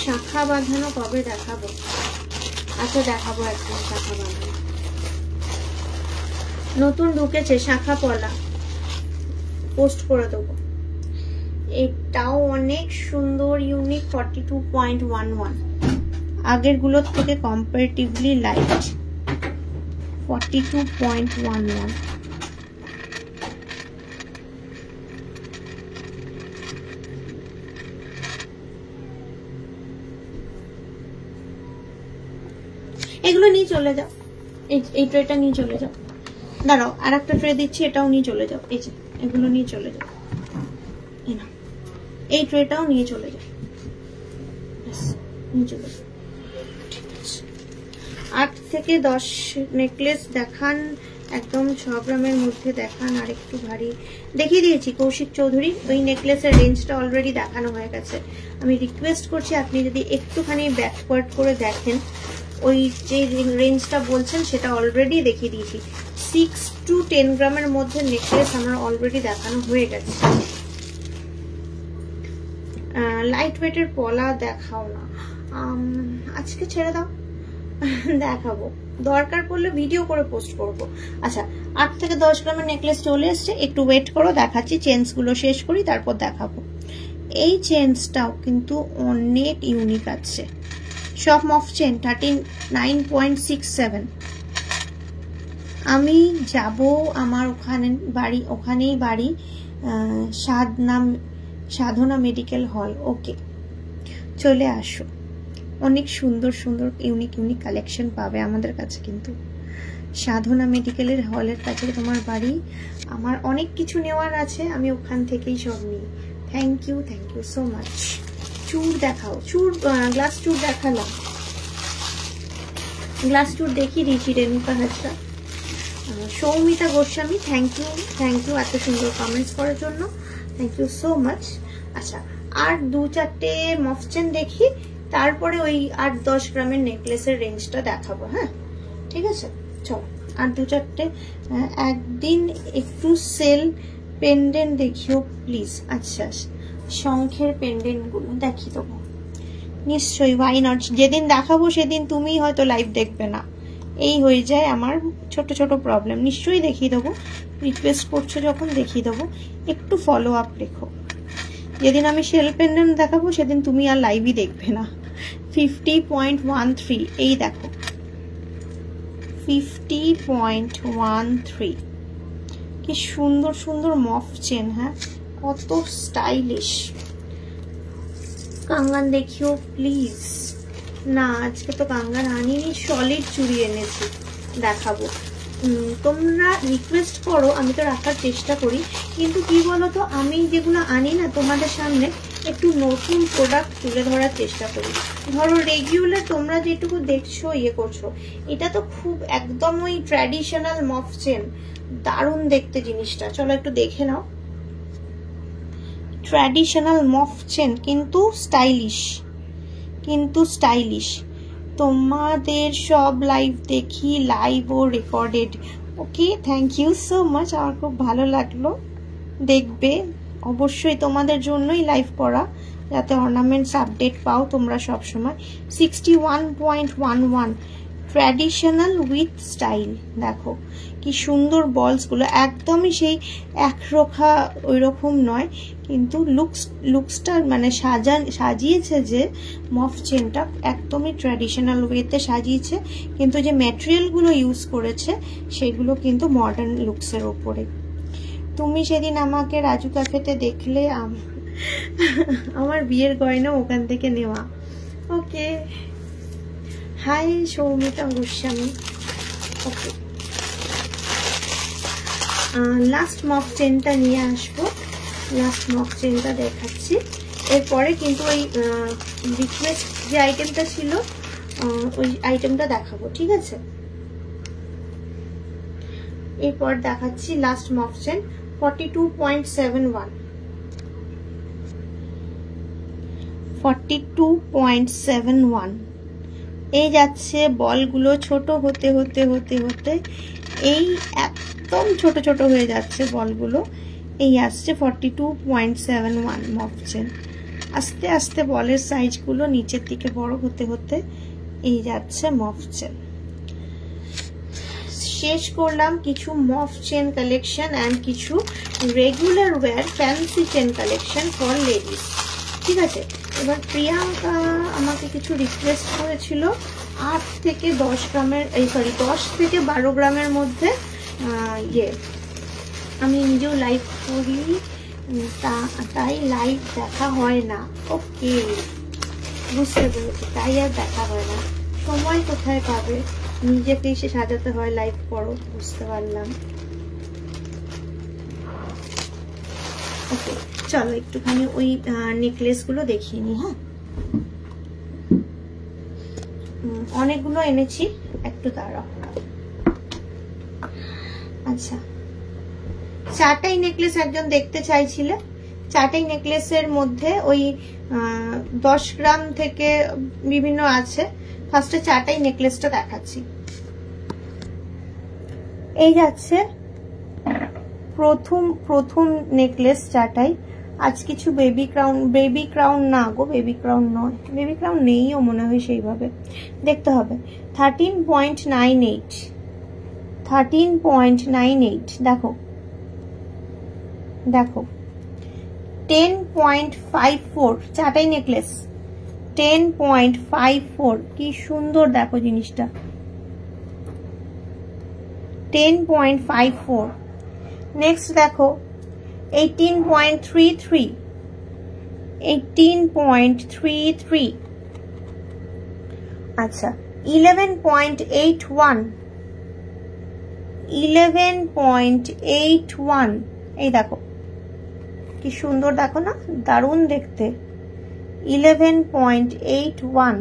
শাখা বাঁধানো কবে দেখাবো? আচ্ছা দেখাবো একদম শাখা বাঁধানো। নতুন ঢুকেছে শাখা পলা, পোস্ট করে দেবো। এটাও অনেক সুন্দর ইউনিক 42.11। আগের গুলোর থেকে কম্পারেটিভলি লাইট 42.11। এগুলো নিয়ে চলে যাও, এই ট্রেটা নিয়ে চলে যাও। দাঁড়াও আর একটা ট্রে দিচ্ছি, এটাও নিয়ে চলে যাও। এই যে এগুলো নিয়ে চলে যাও, এই ট্রেটাও নিয়ে চলে যাও, নিয়ে চলে যাও। 8 থেকে 10 নেকলেস দেখান, একদম 6 গ্রামের মধ্যে দেখান, আর একটু ভারী দেখিয়ে দিয়েছি। কৌশিক চৌধুরী ওই নেকলেসের রেঞ্জটা অলরেডি দেখানো হয়ে গেছে। আমি রিকোয়েস্ট করছি আপনি যদি একটুখানি ব্যাকওয়ার্ড করে দেখেন, ওই যে রেঞ্জটা বলছেন সেটা অলরেডি দেখিয়ে দিয়েছি। 6 to 10 গ্রামের মধ্যে নেকলেস আমার অলরেডি দেখানো হয়ে গেছে। লাইট ওয়েটের পলা দেখাও না, আজকে ছেড়ে দাও, দেখাবো দরকার পড়লে ভিডিও করে পোস্ট করব। আচ্ছা 8 থেকে 10 গ্রামের নেকলেস চলে এসছে, একটু ওয়েট করো, দেখাচ্ছি। চেনস গুলো শেষ করি তারপর দেখাবো। এই চেনসটাও কিন্তু অনেক ইউনিক আছে, সব মফ চেন 39.67। আমি যাব আমার ওখানেই বাড়ি সাধনা মেডিকেল হল। ওকে চলে আসো, অনেক সুন্দর সুন্দর ইউনিক কালেকশন পাবে আমাদের কাছে। কিন্তু সাধনা মেডিকেলের হলের কাছে তোমার বাড়ি, আমার অনেক কিছু নেওয়ার আছে, আমি ওখান থেকেই সব নিই। Thank you so much. চুড় দেখাও, চুড় গ্লাস চুড় দেখালাম, গ্লাস চুড় দেখিয়ে দিয়েছি। রেণুকা হাজরা, সৌমিতা গোস্বামী, থ্যাংক ইউ এত সুন্দর কমেন্টস করার জন্য, থ্যাংক ইউ সো মাচ। আচ্ছা আর 2-4টে মফ চেন দেখি, তারপরে ওই 8-10 গ্রামের নেকলেসের রেঞ্জটা দেখাবো। হ্যাঁ ঠিক আছে, চলো আর 2-4টে। একদিন একটু সেল পেন্ডেন্ট দেখিও প্লিজ। আচ্ছা শঙ্খের পেন্ডেন্ট গুলো দেখিয়ে দেবো নিশ্চয়ই, ওয়াই নট। যেদিন দেখাবো সেদিন তুমি হয়তো লাইভ দেখবে না, এই হয়ে যায় আমার ছোট ছোট প্রবলেম। নিশ্চয়ই দেখিয়ে দেবো, রিকোয়েস্ট করছো যখন দেখিয়ে দেবো, একটু ফলো আপ রেখো। যেদিন আমি সেল পেন্ডেন্ট দেখাবো সেদিন তুমি আর লাইভই দেখবে না। 50.13, এই দেখো 50.13, কি সুন্দর সুন্দর মফ চেন। হ্যাঁ কত স্টাইলিশ। কাঙ্গান দেখিও প্লিজ। না আজকে তো কাঙ্গান আনিনি, সলিড চুড়ি এনেছি, দেখাবো। তোমরা রিকোয়েস্ট করো, আমি তো রাখার চেষ্টা করি, কিন্তু কি বলতো আমি যেগুলো আনি না তোমাদের সামনে একটু নতুন প্রোডাক্ট তুলে ধরার চেষ্টা করি। ধরো রেগুলার তোমরা যেটুকু দেখছো ইয়ে করছো, এটা তো খুব একদম ওই ট্র্যাডিশনাল মফ চেন, দারুণ দেখতে জিনিসটা। চলো একটু দেখে নাও। ট্র্যাডিশনাল মফ চেন কিন্তু স্টাইলিশ, কিন্তু স্টাইলিশ। তোমাদের সব লাইভ দেখি, লাইভ ও recorded. Okay thank you so much, আমার খুব ভালো লাগলো। দেখবে অবশ্যই, তোমাদের জন্যই লাইভ করা, যাতে অর্নামেন্টস আপডেট পাও তোমরা সব সময়। 61.11 ট্র্যাডিশনাল উইথ স্টাইল। দেখো কি সুন্দর বলসগুলো, একদমই সেই একরোখা ওই রকম নয়, কিন্তু লুকসটা মানে সাজিয়েছে যে মফ চেনটা একদমই ট্র্যাডিশনাল ওয়েতে সাজিয়েছে, কিন্তু যে ম্যাটেরিয়ালগুলো ইউজ করেছে সেগুলো কিন্তু মডার্ন লুকসের ওপরে। তুমি সেদিন আমাকে রাজু ক্যাফেতে দেখলে, আমার বিয়ের গয়না ওখান থেকে নেওয়া। Okay hi Soumita Goswami. Okay last মফ চেনটা নিয়ে আসবো, লাস্ট মফ চেনটা দেখাচ্ছি। এরপরে কিন্তু ওই রিকোয়েস্ট যে আইটেমটা ছিল ওই আইটেমটা দেখাবো, ঠিক আছে? এরপর দেখাচ্ছি লাস্ট মফ চেন 42.71 42.71। এই যাচ্ছে বলগুলো ছোট হতে হতে হতে হতে এই একদম ছোট ছোট হয়ে যাচ্ছে বলগুলো, এই আসছে 42.71 মফ চেন। আস্তে আস্তে বলের সাইজগুলো নিচের দিকে বড় হতে হতে এই যাচ্ছে মফ চেন। শেষ করলাম কিছু মফ চেন কালেকশন অ্যান্ড কিছু regular wire fancy chain collection for ladies, ঠিক আছে? এবার প্রিয়াঙ্কা আমাকে কিছু রিকোয়েস্ট করেছিল 8 থেকে 10 গ্রামের, 10 থেকে 12 গ্রামের মধ্যে ইয়ে, আমি নিজেও লাইভ করি তাই লাইভ দেখা হয় না। ওকে বুঝতে পেরেছি, তাই আর দেখা হয় না। সময় কোথায় পাবে, নিজেকে এসে সাজাতে হয়, লাইভ করো, বুঝতে পারলাম। ওকে চলো একটুখানি ওই নেকলেস গুলো দেখিয়ে নি। হ্যাঁ অনেকগুলো এনেছি, একটু দাঁড়াও। আচ্ছা চারটাই নেকলেস একজন দেখতে চাইছিলে, চারটাই নেকলেসের মধ্যে ওই 10 গ্রাম থেকে বিভিন্ন আছে। ফার্স্টে চারটাই নেকলেসটা দেখাচ্ছি। এই যাচ্ছে প্রথম নেকলেস চারটাই। আজ কিছু বেবি ক্রাউন না গো, বেবি ক্রাউন নয়, বেবি ক্রাউন নেইও মনে হয় সেইভাবে, দেখতে হবে। 13.98 দেখো দেখো 10.54 চারটাই নেকলেস 10.54, কি সুন্দর দেখো জিনিসটা। 10.54। নেক্সট দেখো 18.33। আচ্ছা 11.81 এই দেখো কি সুন্দর, দেখো না, দারুণ দেখতে। 11.81।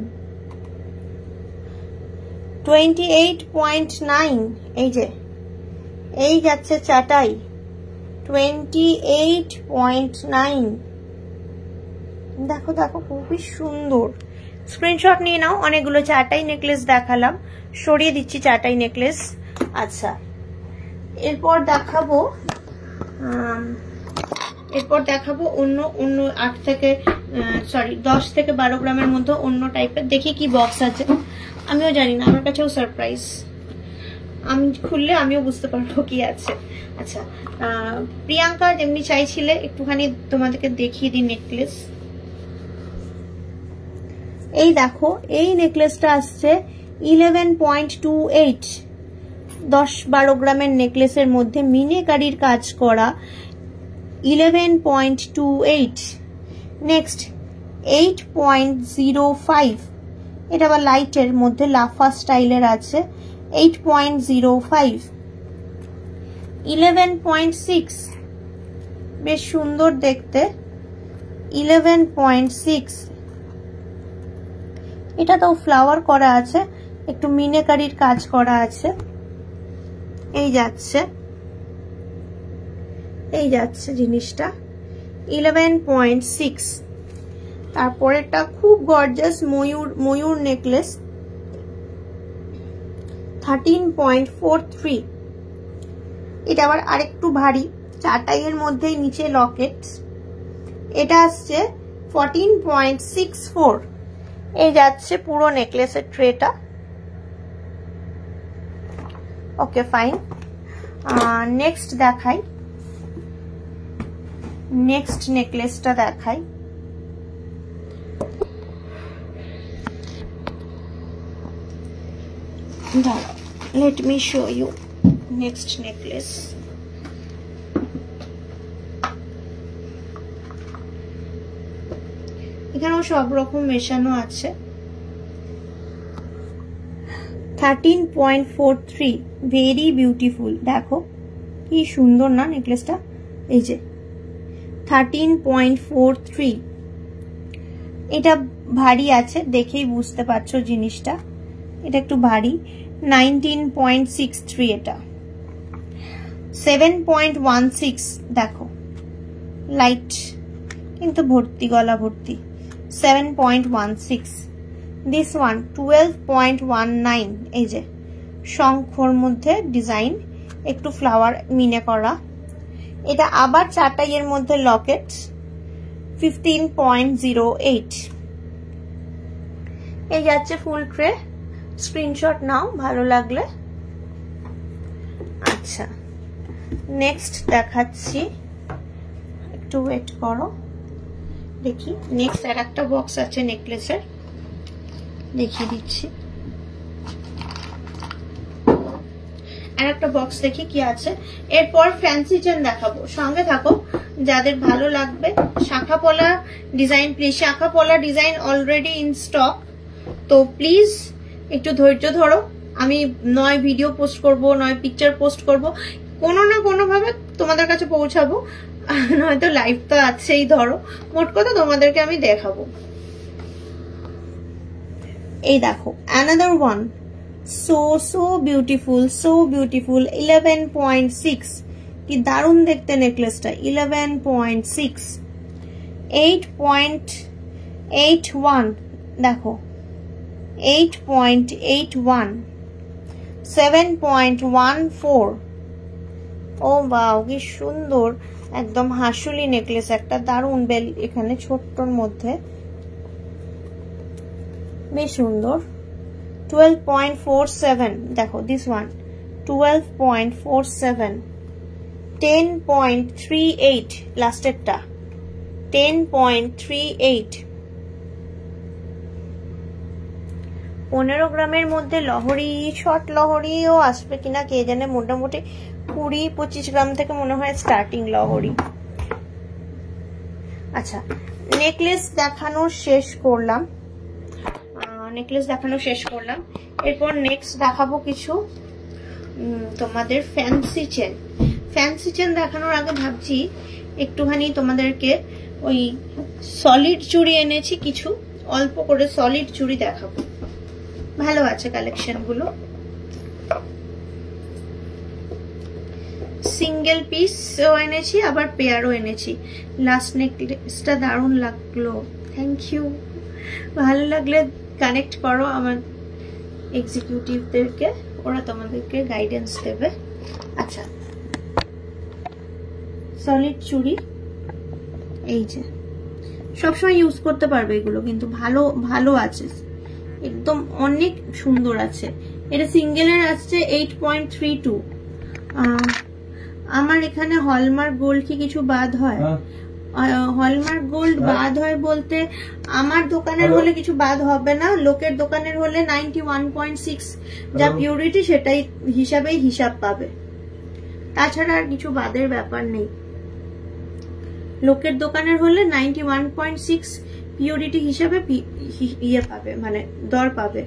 28.9 এই যে এই যাচ্ছে চাটাই 28.9। দেখো দেখো খুবই সুন্দর। স্ক্রিনশট নিয়ে নাও। অনেকগুলো চারটাই নেকলেস দেখালাম, সরিয়ে দিচ্ছি চারটাই নেকলেস। আচ্ছা, এরপর দেখাবো অন্য 10 থেকে 12 গ্রামের মধ্যে অন্য টাইপের। দেখি কি বক্স আছে, আমিও জানি না, আমার কাছেও সারপ্রাইজ। আমি খুললে আমিও বুঝতে পারবো কি আছে। আচ্ছা, প্রিয়াঙ্কা যেমনি চাইছিলে একটুখানি তোমাদেরকে দেখিয়ে দিই নেকলেস। এই দেখো, এই নেকলেসটা আসছে 11.28, 10-12 গ্রামের নেকলেসের মধ্যে মিনেকারির কাজ করা 11.28। নেক্সট 8.05, এটা আবার লাইটের মধ্যে লাফা স্টাইলের আছে, 8.05। 11.6, বেশ সুন্দর দেখতে, 11.6। এটা তো ফ্লাওয়ার করা আছে, একটু মিনেকারির কাজ করা আছে। এই যাচ্ছে জিনিসটা 11.6। তারপরেরটা খুব গর্জাস ময়ূর নেকলেস 13.43। এটা আবার আরেকটু ভারী, চারটাইয়ের মধ্যেই নিচে লকেট। এটা আসছে 14.64। এই যাচ্ছে পুরো নেকলেসের ট্রেটা। ওকে, ফাইন। নেক্সট দেখাই, নেক্সট নেকলেসটা দেখাই। Let me show you next necklace. এখানেও সব রকম মেশানো আছে। 13.43, ভেরি বিউটিফুল। দেখো কি সুন্দর না নেকলেসটা। এই যে 13.43, এটা ভারী আছে, দেখেই বুঝতে পারছো জিনিসটা, এটা একটু ভারী। 19.63, এটা 7.16। দেখো লাইট কিন্তু ভর্তি, গলা ভর্তি, 7.16। দিস ওয়ান 12.19, এই যে শঙ্খর মধ্যে ডিজাইন, একটু ফ্লাওয়ার মিনে করা। এটা আবার চারটাইয়ের মধ্যে লকেট, 15.08। এই যাচ্ছে ফুল ট্রে। স্ক্রিনশট নাও ভালো লাগলে। আচ্ছা, নেক্সট দেখাচ্ছি, একটু ওয়েট করো, দেখি। নেক্সট আর একটা বক্স আছে নেকলেসের, দেখিয়ে দিচ্ছি। আর একটা বক্স দেখি কি আছে। এরপর ফ্যান্সি চেন দেখাবো, সঙ্গে থাকো। যাদের ভালো লাগবে শাখা পলা ডিজাইন, প্লিজ। শাখা পলা ডিজাইন অলরেডি ইন স্টক, তো প্লিজ একটু ধৈর্য ধরো। আমি নয় ভিডিও পোস্ট করব, নয় পিকচার পোস্ট করব, কোনো না কোনো ভাবে তোমাদের কাছে পৌঁছাবো, নয়তো লাইভ তো আছেই। ধরো, মোট কথা তোমাদেরকে আমি দেখাবো। এই দেখো, অ্যানাদার ওয়ান, সো বিউটিফুল, 11.6। কি দারুণ দেখতে নেকলেসটা, 11.6। 8.81, দেখো 8.81। 7.14। ও বাও, কি সুন্দর, একদম হাসুলি নেকলেস একটা, দারুণ বেল এখানে ছোট্টর মধ্যে, বেশ সুন্দর। 12.47, দেখো দিস ওয়ান 12.47। 10.38, লাস্টেরটা 10.38। 15 গ্রামের মধ্যে লহরি, শর্ট লহরিও আসবে কিনা কে জানে। মোটামুটি 20-25 গ্রাম থেকে মনে হয় স্টার্টিং লহরি। আচ্ছা, নেকলেস দেখানো শেষ করলাম, এরপর নেক্সট দেখাবো কিছু তোমাদের ফ্যান্সি চেন। ফ্যান্সি চেন দেখানোর আগে ভাবছি একটুখানি তোমাদেরকে ওই সলিড চুড়ি এনেছি, কিছু অল্প করে সলিড চুড়ি দেখাবো। ভালো আছে কালেকশন গুলো, সিঙ্গেল পিসও এনেছি, আবার পেয়ারও এনেছি। লাস্ট নেকলেসটা দারুণ লাগলো, থ্যাংক ইউ। ভালো লাগলে কানেক্ট করো আমার এক্সিকিউটিভদেরকে, ওরা তোমাদেরকে গাইডেন্স দেবে। আচ্ছা, সলিড চুড়ি, এই যে সবসময় ইউজ করতে পারবে এগুলো, কিন্তু ভালো ভালো আছে, একদম অনেক সুন্দর আছে। এটা সিঙ্গেলের আসছে 8.32। আমার এখানে হলমার্ক গোল্ড কি কিছু বাদ হয়? হলমার্ক গোল্ড বাদ হয় বলতে আমার দোকানের হলে কিছু বাদ হবে না, লোকের দোকানের হলে 91.6 যা পিউরিটি সেটাই হিসাবেই হিসাব পাবে, তাছাড়া আর কিছু বাদের ব্যাপার নেই। লোকের দোকানের হলে 91.6 পিউরিটি হিসাবে ইয়ে পাবে, মানে দর পাবে।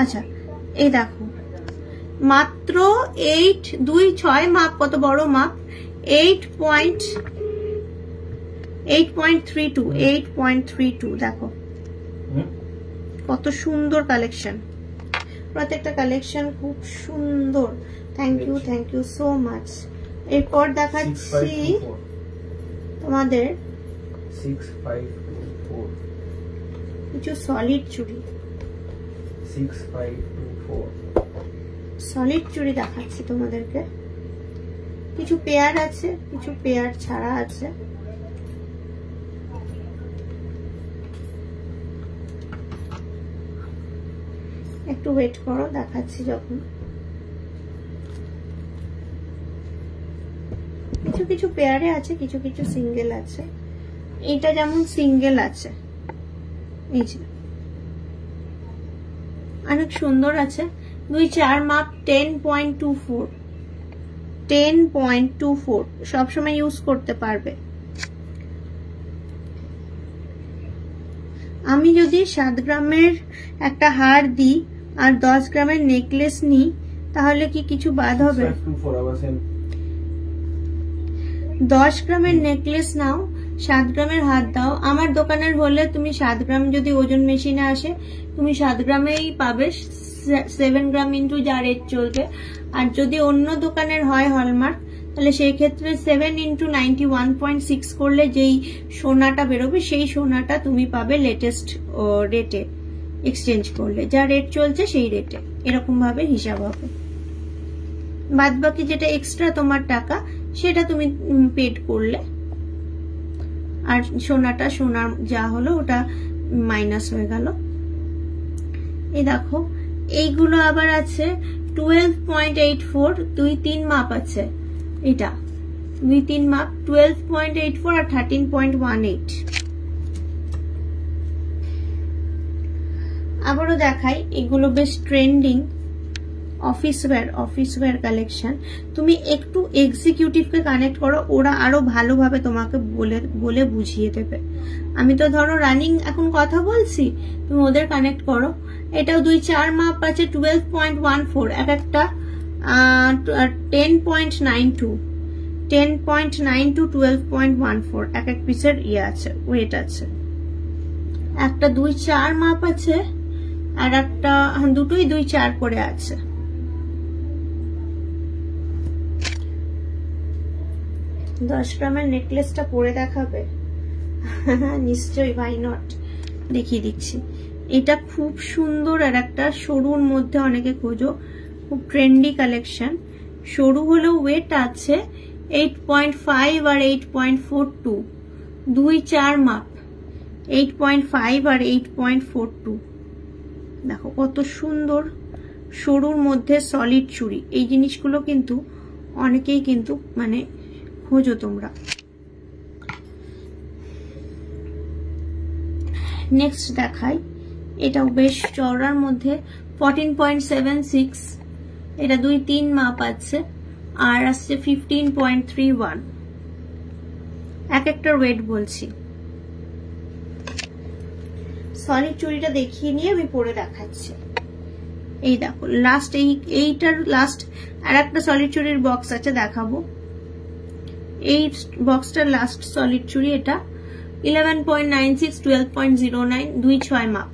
আচ্ছা, এই দেখো মাত্র 8.26 মাপ, কত বড় মাপ, 8.32 দেখো কত সুন্দর কালেকশন, প্রত্যেকটা কালেকশন খুব সুন্দর। Thank you so much. এরপর দেখাচ্ছি তোমাদের 6524 কিছু সলিড চুড়ি, 6524 সলিড চুড়ি দেখাচ্ছি তোমাদেরকে। কিছু পেয়ার আছে, কিছু পেয়ার ছাড়া আছে। একটু ওয়েট করো, দেখাচ্ছি যখন। কিছু কিছু পেয়ারে আছে, কিছু কিছু সিঙ্গেল আছে। এটা যেমন সিঙ্গেল আছে, এই যে অনেক সুন্দর আছে। 2-4 মাপ, 10.24 সবসময় ইউজ করতে পারবে। আমি যদি 7 গ্রামের একটা হার দিই আর 10 গ্রামের নেকলেস নিই, তাহলে কি কিছু বাদ হবে? 10 গ্রামের নেকলেস নাও, 7 গ্রামের হার দাও। আমার দোকানের হলে তুমি 7 গ্রাম যদি ওজন মেশিনে আসে, তুমি 7 গ্রামেই পাবে, 7 গ্রাম ইন্টু যা রেট চলবে। আর যদি অন্য দোকানের হয় হলমার্ক, তাহলে সেই ক্ষেত্রে 7 ইন্টু 91.6 করলে যেই সোনাটা বেরোবে সেই সোনাটা তুমি পাবে লেটেস্ট রেটে এক্সচেঞ্জ করলে, যা রেট চলছে সেই রেটে, এরকম ভাবে হিসাব হবে। বাদ বাকি যেটা এক্সট্রা তোমার টাকা সেটা তুমি পেড করলে, আর সোনাটা সোনার যা হলো ওটা মাইনাস হয়ে গেল। এই দেখো এইগুলো আবার আছে 12.84, 2-3 মাপ আছে। এটা 2-3 মাপ, 12.84 আর 13.18। আবারও দেখাই, এগুলো বেশ ট্রেন্ডিং অফিস ওয়্যার কালেকশন। তুমি একটু এক্সিকিউটিভকে কানেক্ট করো, ওরা আরো ভালোভাবে তোমাকে বলে বুঝিয়ে দেবে। আমি তো ধরো রানিং এখন কথা বলছি, তুমি ওদের কানেক্ট করো। এটাও 2-4 মাপ আছে, 12.14, এক একটা 10.92, 12.14 এক এক পিসের ইয়ে আছে, ওয়েট আছে। একটা 2-4 মাপ আছে, আর একটা দুটোই 2-4 করে আছে। দশ গ্রামের নেকলেসটা পরে দেখাবে? নিশ্চয়ই, ভাই নট, দেখিয়ে দিচ্ছি। এটা খুব সুন্দর, আর একটা সরুর মধ্যে অনেকে খোঁজো, খুব ট্রেন্ডি কালেকশন। সরু হলেও ওয়েট আছে 8.5 আর 8.42, 2-4 মাপ, 8.5 আর 8.42। দেখো কত সুন্দর সরুর মধ্যে সলিড চুড়ি। এই জিনিসগুলো কিন্তু অনেকেই কিন্তু মানে খোঁজো তোমরা। নেক্সট দেখাই, এটাও বেশ চওড়ার মধ্যে 14.76, এটা 2-3 মাপ আছে, আর আসছে 15.31। এক একটার ওয়েট বলছি। সলিড চুড়িটা দেখিয়ে নিয়ে আমি পরে দেখাচ্ছি। এই দেখো লাস্ট, এইটার লাস্ট আর একটা সলিড চুড়ির বক্স আছে, দেখাবো। এই বক্সটার লাস্ট সলিড চুড়ি, এটা 11.96, 12.09, 2-6 মাপ।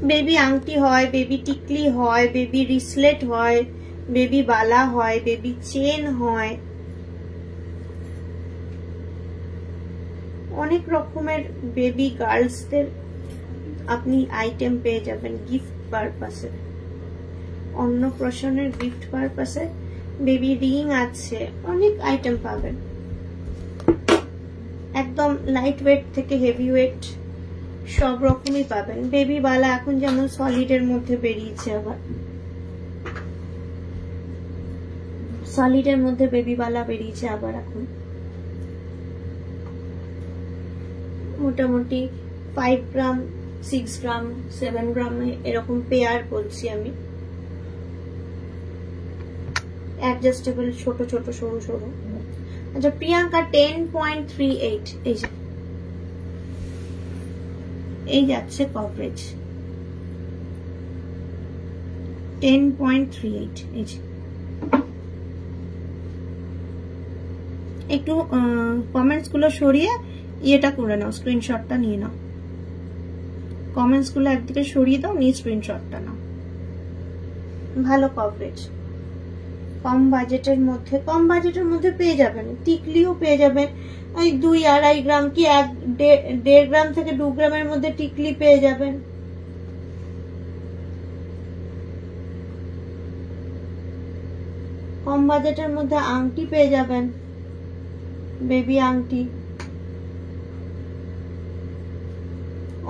বেবি আংটি হয়, বেবি টিকলি হয়, বেবি রিসলেট হয়, বেবি বালা হয়, বেবি চেন হয়, অনেক রকমের বেবি গার্লসদের আপনি আইটেম পেয়ে যাবেন গিফট পারপাসে, অন্নপ্রাশনের গিফট পারপাসে। বেবি রিং আছে, অনেক আইটেম পাবেন, একদম লাইট ওয়েট থেকে হেভি ওয়েট সব রকমই পাবেন। বেবি বালা এখন যেমন সলিডের মধ্যে বেরিয়েছে, আবার সলিডের মধ্যে বেবি বালা বেরিয়েছে আবার এখন, মোটামুটি 5 গ্রাম 6 গ্রাম 7 গ্রাম এরকম পেয়ার বলছি আমি, অ্যাডজাস্টেবল ছোট ছোট সরু সরু। আচ্ছা প্রিয়াঙ্কা 10.38, এই যাচ্ছে কভারেজ 10.38। এই যে একটু কমেন্টস গুলো সরিয়ে ইয়েটা করে নাও, স্ক্রিনশটটা নিয়ে নাও, কমেন্টস গুলো একদিকে সরিয়ে দাও, নিয়ে স্ক্রিনশটটা নাও। ভালো কভারেজ, কম বাজেটের মধ্যে পেয়ে যাবেন। টিকলিও পেয়ে যাবেন, ওই 2-2.5 গ্রাম কি 1.5 গ্রাম থেকে 2 গ্রামের মধ্যে টিকলি পেয়ে যাবেন। কম বাজেটের মধ্যে আংটি পেয়ে যাবেন, বেবি আংটি,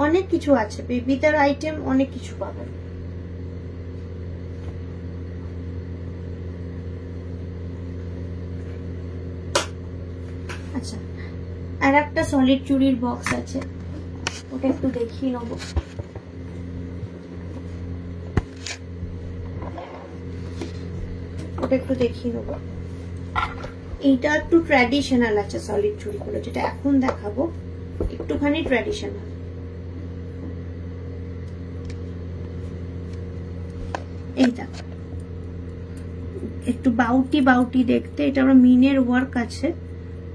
অনেক কিছু আছে বেবিদের আইটেম, অনেক কিছু পাবেন। আচ্ছা আর একটা সলিড চুড়ির বক্স আছে, ওটা একটু দেখিয়ে নেব। এইটা একটু ট্র্যাডিশনাল আছে সলিড চুড়িগুলো, যেটা এখন দেখাবো একটুখানি ট্র্যাডিশনাল। এইটা একটু বাউটি বাউটি দেখতে, এটা আমার মিনের ওয়ার্ক আছে,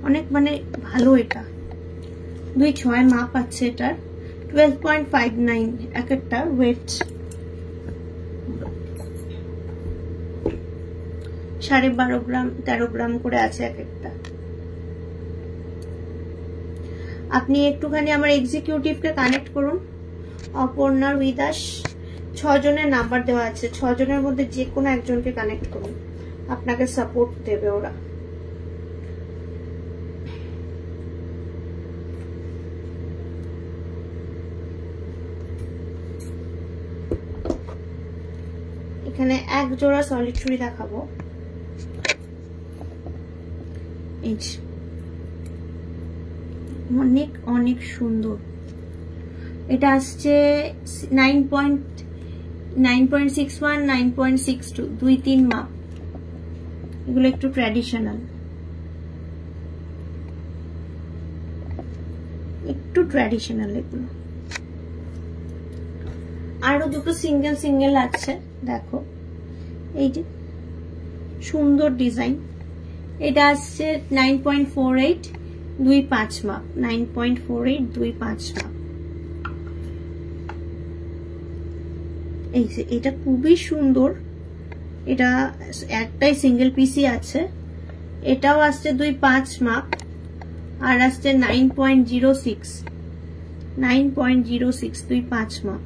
অনেক মানে ভালো। এটা 2.6 মাপ আছে, এটার 12.59 এক একটা ওয়েট, 12.5 গ্রাম 13 গ্রাম করে আছে এক একটা। আপনি একটুখানি আমার এক্সিকিউটিভকে কানেক্ট করুন, অপর্ণার উইদাস, 6 জনের নাম্বার দেওয়া আছে, 6 জনের মধ্যে যে কোনো একজনকে কানেক্ট করুন, আপনাকে সাপোর্ট দেবে ওরা। এখানে এক জোড়া সলিড চুড়ি দেখাবো, অনেক অনেক সুন্দর। এটা আসছে 9.61 9.62 2-3 মাপ। এগুলো একটু ট্র্যাডিশনাল, এগুলো। আরো দুটো সিঙ্গেল সিঙ্গেল আছে, দেখো এই যে সুন্দর ডিজাইন। এটা আসছে 9.48 2-5 মাপ, 9.48 2-5 মাপ। এই যে এটা খুবই সুন্দর, এটা একটাই সিঙ্গেল পিসি আছে। এটাও আসছে 2-5 মাপ, আর আসছে 9.06 2-5 মাপ।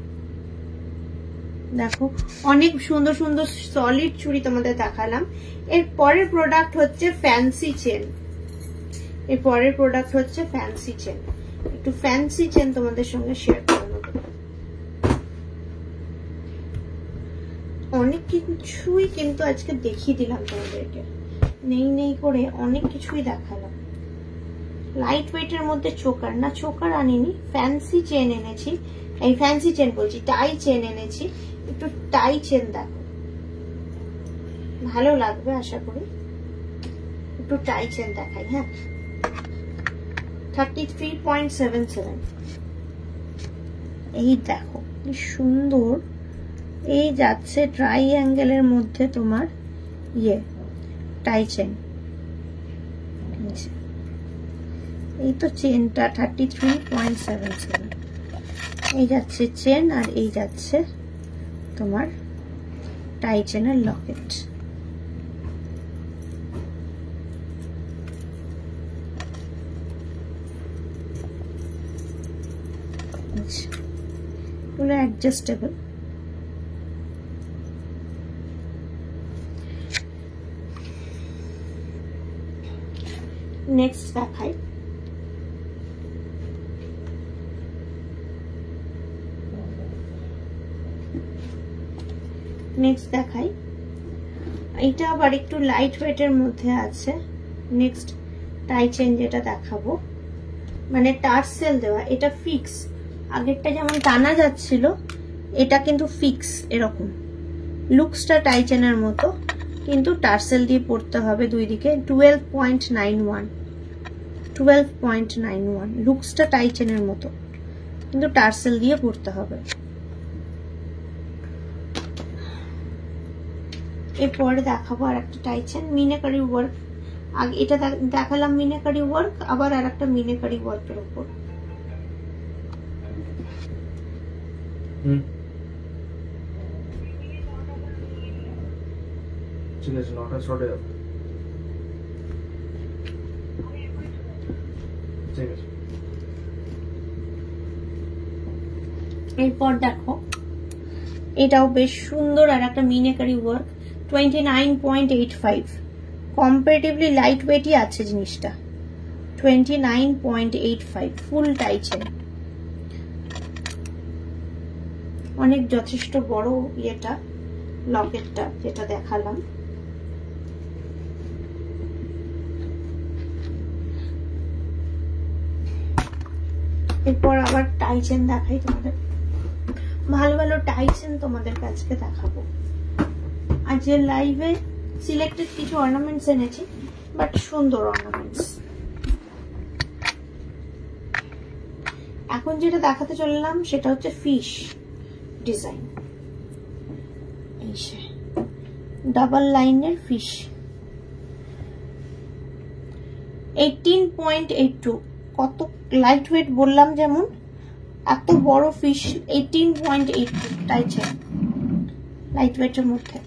দেখো অনেক সুন্দর সুন্দর সলিড চুড়ি তোমাদের দেখালাম। এর পরের প্রোডাক্ট হচ্ছে ফ্যান্সি চেন। একটু ফ্যান্সি চেন তোমাদের সঙ্গে শেয়ার করে নেব। অনেক কিছুই কিন্তু আজকে দেখিয়ে দিলাম তোমাদেরকে, নেই করে অনেক কিছুই দেখালাম। লাইট ওয়েটের মধ্যে চোকার আনিনি, ফ্যান্সি চেন এনেছি। এই ফ্যান্সি চেন বলছি, টাই চেন এনেছি। একটু টাই চেন দেখো, ভালো লাগবে আশা করি। একটু টাই চেন দেখাই, হ্যাঁ 33.77। এই দেখো কি সুন্দর, এই যাচ্ছে ট্রাইঅ্যাঙ্গেলের মধ্যে তোমার টাই চেন। এই তো চেনটা 33.77। এই যাচ্ছে চেন, আর এই যাচ্ছে তোমার টাই চেনের লকেট। এগুলো অ্যাডজাস্টেবল। নেক্সট দেখাই, এটা আবার একটু লাইট ওয়েটের মধ্যে আছে। নেক্সট টাই চেন যেটা দেখাবো, মানে টার্সেল দেওয়া, এটা ফিক্স। আগেরটা যেমন টানা যাচ্ছিল, এটা কিন্তু ফিক্স। এরকম লুকসটা টাই চেনের মতো, কিন্তু টার্সেল দিয়ে পড়তে হবে দুই দিকে। 12.91 লুকসটা টাই চেনের মতো, কিন্তু টার্সেল দিয়ে পড়তে হবে। এরপরে দেখাবো আর একটা টাই চেন, মিনাকারি ওয়ার্ক। আগে এটা দেখালাম মিনাকারি ওয়ার্ক, আবার আর একটা মিনাকারি ওয়ার্কের উপর। ঠিক আছে, 9টা শর্টে যাবে। ঠিক আছে। এরপর দেখো, এটাও বেশ সুন্দর আর একটা মিনাকারি ওয়ার্ক, 29.85। কম্পারেটিভলি লাইট ওয়েটই আছে জিনিসটা। 29.85 ফুল টাই চেন, অনেক যথেষ্ট বড় ইয়েটা, লকেটটা যেটা দেখালাম। এরপর আবার টাই চেন দেখাই তোমাদের, ভালো ভালো টাই চেন তোমাদের কাছে দেখাবো। আর যে লাইভে সিলেক্টেড কিছু অর্নামেন্টস এনেছি, বাট সুন্দর অর্নামেন্টস। এখন যেটা দেখাতে চললাম সেটা হচ্ছে ফিশ ডিজাইন। এই ডাবল লাইনের ফিশ, 18.82। কত লাইট ওয়েট বললাম, যেমন এত বড় ফিশ। 18.82 টাই চেন, লাইট ওয়েটের মধ্যে।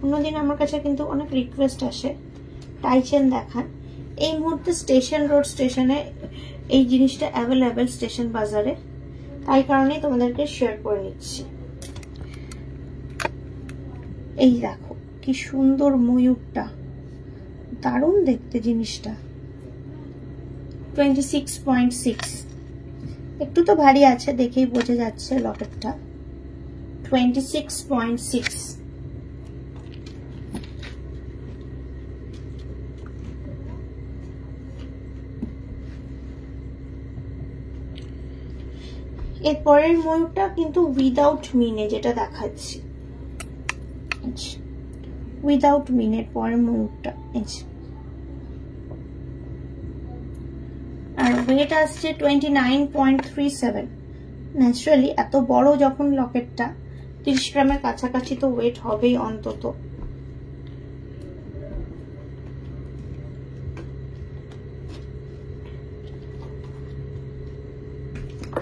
অন্যদিন আমার কাছে কিন্তু অনেক রিকোয়েস্ট আসে টাই চেন দেখান। এই মুহূর্তে স্টেশন রোড স্টেশনে এই জিনিসটা অ্যাভেলেবেল, স্টেশন বাজারে, তাই কারণে তোমাদেরকে শেয়ার করে নিচ্ছি। এই দেখো কি সুন্দর ময়ূরটা, দারুণ দেখতে জিনিসটা। 26.6, একটু তো ভারী আছে, দেখেই বোঝা যাচ্ছে লকেটটা। 26.6। এরপরের ময়ূরটা কিন্তু উইদাউট মিনে, যেটা দেখাচ্ছি উইদাউট মিনের পরের ময়ূরটা। আর ওয়েট আসছে 29.37। ন্যাচারালি এত বড় যখন লকেটটা, 30 গ্রামের কাছাকাছি তো ওয়েট হবেই অন্তত।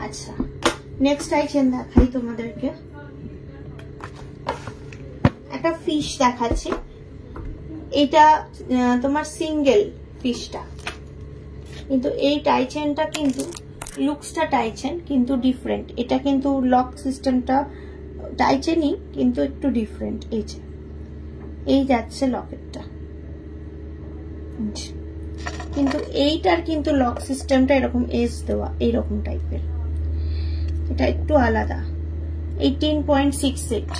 আচ্ছা, নেক্সট টাই চেন দেখাই তোমাদেরকে। একটা ফিশ দেখাচ্ছি, এটা তোমার সিঙ্গেল ফিশটা, কিন্তু এই টাই চেনটা কিন্তু লুকসটা টাই চেন কিন্তু ডিফারেন্ট। এটা কিন্তু লক সিস্টেমটা টাই চেনই, কিন্তু একটু ডিফারেন্ট। এই যাচ্ছে লকেটটা, কিন্তু এইটার কিন্তু লক সিস্টেমটা এরকম এজ দেওয়া, এইরকম টাইপের। এটা একটু আলাদা। 18.68।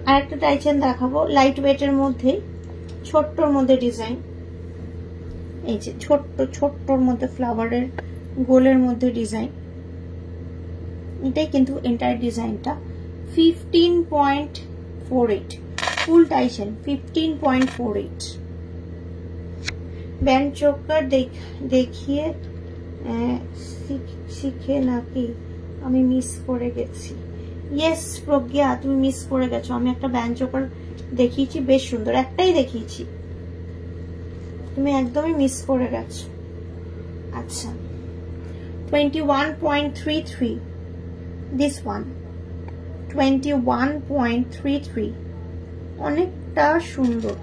আর একটা টাই চেন দেখাবো লাইট ওয়েটের মধ্যে, ছোট্টর মধ্যে ডিজাইন। এই যে ছোট্টর মধ্যে ফ্লাওয়ারের গোলের মধ্যে ডিজাইন। এটাই কিন্তু এন্টায়ার ডিজাইনটা। 15.48 ফুল টাই চেন, 15.48। ব্যান্ড চোকার দেখিয়ে শিখে নাকি আমি মিস করে গেছি। ইয়েস প্রজ্ঞা, তুমি মিস করে গেছো। আমি একটা ব্যান্ড চোকার দেখিয়েছি, বেশ সুন্দর, একটাই দেখিয়েছি। তুমি একদমই মিস করে গেছো। আচ্ছা 21.33 this one 21.33 অনেকটা সুন্দর।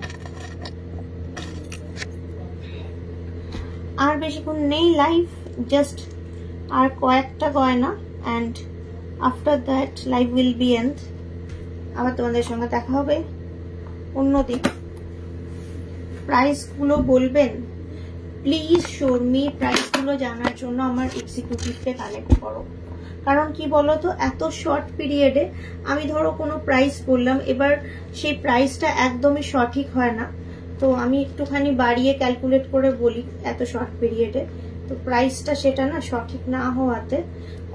আর বেশিক্ষণ নেই লাইভ, জাস্ট আর কয়েকটা গয়না and after that live will be end. আবার তোমাদের সঙ্গে দেখা হবে অন্যদিন। প্রাইসগুলো বলবেন প্লিজ শোর মি। প্রাইসগুলো জানার জন্য আমার এক্সিকিউটিভকে কানেক্ট করো। কারণ কি বলতো, এত শর্ট পিরিয়ডে আমি ধরো কোনো প্রাইস বললাম, এবার সেই প্রাইসটা একদমই সঠিক হয় না, তো আমি একটুখানি বাড়িয়ে ক্যালকুলেট করে বলি এত শর্ট পিরিয়ডে, তো প্রাইসটা সেটা না সঠিক না হওয়াতে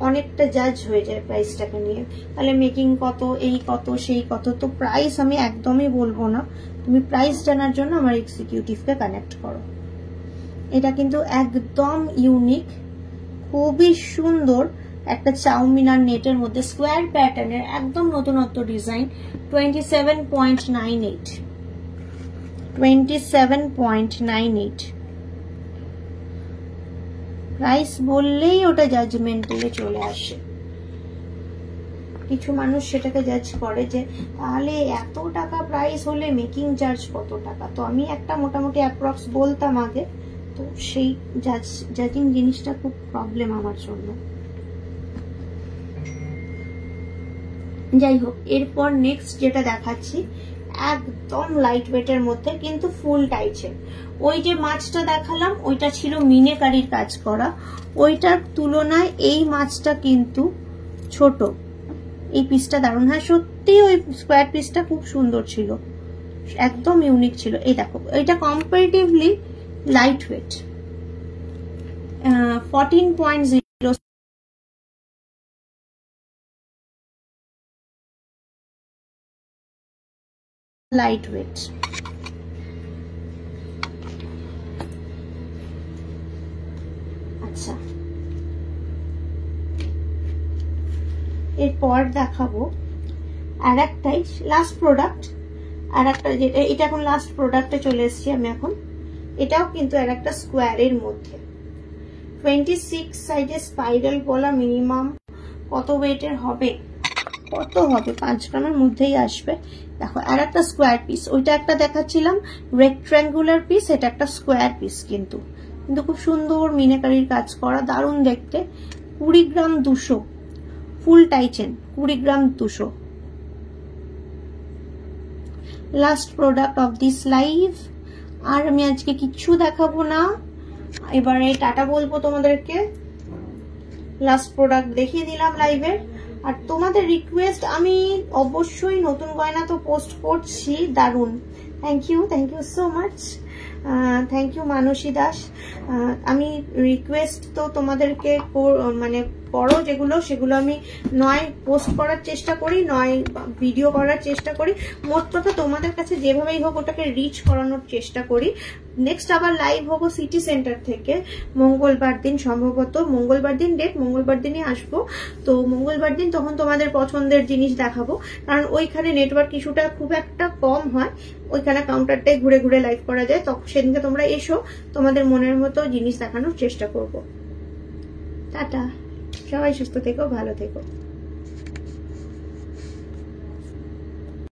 অনেকটা জাজ হয়ে যায় প্রাইসটাকে নিয়ে। তাহলে মেকিং কত, এই কত, সেই কত, তো প্রাইস আমি একদমই বলবো না। তুমি প্রাইস জানার জন্য আমার এক্সিকিউটিভকে কানেক্ট করো। এটা কিন্তু একদম ইউনিক, খুবই সুন্দর একটা চাউমিনার নেটের মধ্যে স্কোয়ার প্যাটার্নের একদম নতুনত্ব ডিজাইন। 27.98 27.98 প্রাইস বললেই ওটা জাজমেন্টালে চলে আসে। কিছু মানুষ সেটাকে জাজ করে যে তাহলে এত টাকা প্রাইস হলে মেকিং চার্জ কত টাকা, তো আমি একটা মোটামুটি অ্যাপ্রক্স বলতাম আগে, তো সেই জাজিং জিনিসটা খুব প্রবলেম আমার জন্য। যাই হোক, এরপর নেক্সট যেটা দেখাচ্ছি একদম লাইট ওয়েটের মধ্যে কিন্তু ফুল টাইচের। ওই যে মাছটা দেখালাম ওইটা ছিল মিনেকারির কাজ করা, ওইটার তুলনায় এই মাছটা কিন্তু ছোট। এই পিসটা দারুণ, হ্যাঁ সত্যি ওই স্কোয়ার পিসটা খুব সুন্দর ছিল, একদম ইউনিক ছিল। এই দেখো এটা comparatively light weight, 14.0 light weight. আচ্ছা এরপর দেখাবো আর একটাই লাস্ট প্রোডাক্ট, আর একটা যেটা এটা এখন লাস্ট প্রোডাক্টে চলে এসেছি আমি এখন। এটাও কিন্তু আর একটা স্কোয়ারের মধ্যে 26 সাইজের স্পাইরাল বলা, মিনিমাম কত ওয়েটের হবে, কত হবে 5 গ্রামের মধ্যেই আসবে। দেখো আর একটা স্কোয়ার পিস, ওইটা একটা দেখাচ্ছিলাম রেক্ট্যাঙ্গুলার পিস, এটা একটা স্কোয়ার পিস কিন্তু খুব সুন্দর মিনাকারির কাজ করা, দারুণ দেখতে। 20 গ্রাম 200 ফুল টাইচেন, 20 gram 200। Last product of this live. আর আমি আজকে কিচ্ছু দেখাবো না, এবারে টাটা বলবো তোমাদেরকে। লাস্ট প্রোডাক্ট দেখিয়ে দিলাম লাইভের। আর তোমাদের রিকোয়েস্ট, আমি অবশ্যই নতুন গয়না তো পোস্ট করছি, দারুণ। Thank you so much, thank you Mansi Das. আমি রিকোয়েস্ট তো তোমাদেরকে মানে করো যেগুলো, সেগুলো আমি নয় পোস্ট করার চেষ্টা করি, নয় ভিডিও করার চেষ্টা করি, মোট কথা তোমাদের কাছে যেভাবেই হোক ওটাকে রিচ করানোর চেষ্টা করি। নেক্সট আবার লাইভ হবো সিটি সেন্টার থেকে মঙ্গলবার দিন, সম্ভবত মঙ্গলবার দিন ডেট, মঙ্গলবার দিনই আসবো। তো মঙ্গলবার দিন তখন তোমাদের পছন্দের জিনিস দেখাবো, কারণ ওইখানে নেটওয়ার্ক ইস্যুটা খুব একটা কম হয়, ওইখানে কাউন্টারটাই ঘুরে ঘুরে লাইভ করা যায়। তখন সেদিনকে তোমরা এসো, তোমাদের মনের মতো জিনিস দেখানোর চেষ্টা করব। টাটা, সবাই সুস্থ থেকো, ভালো থেকো।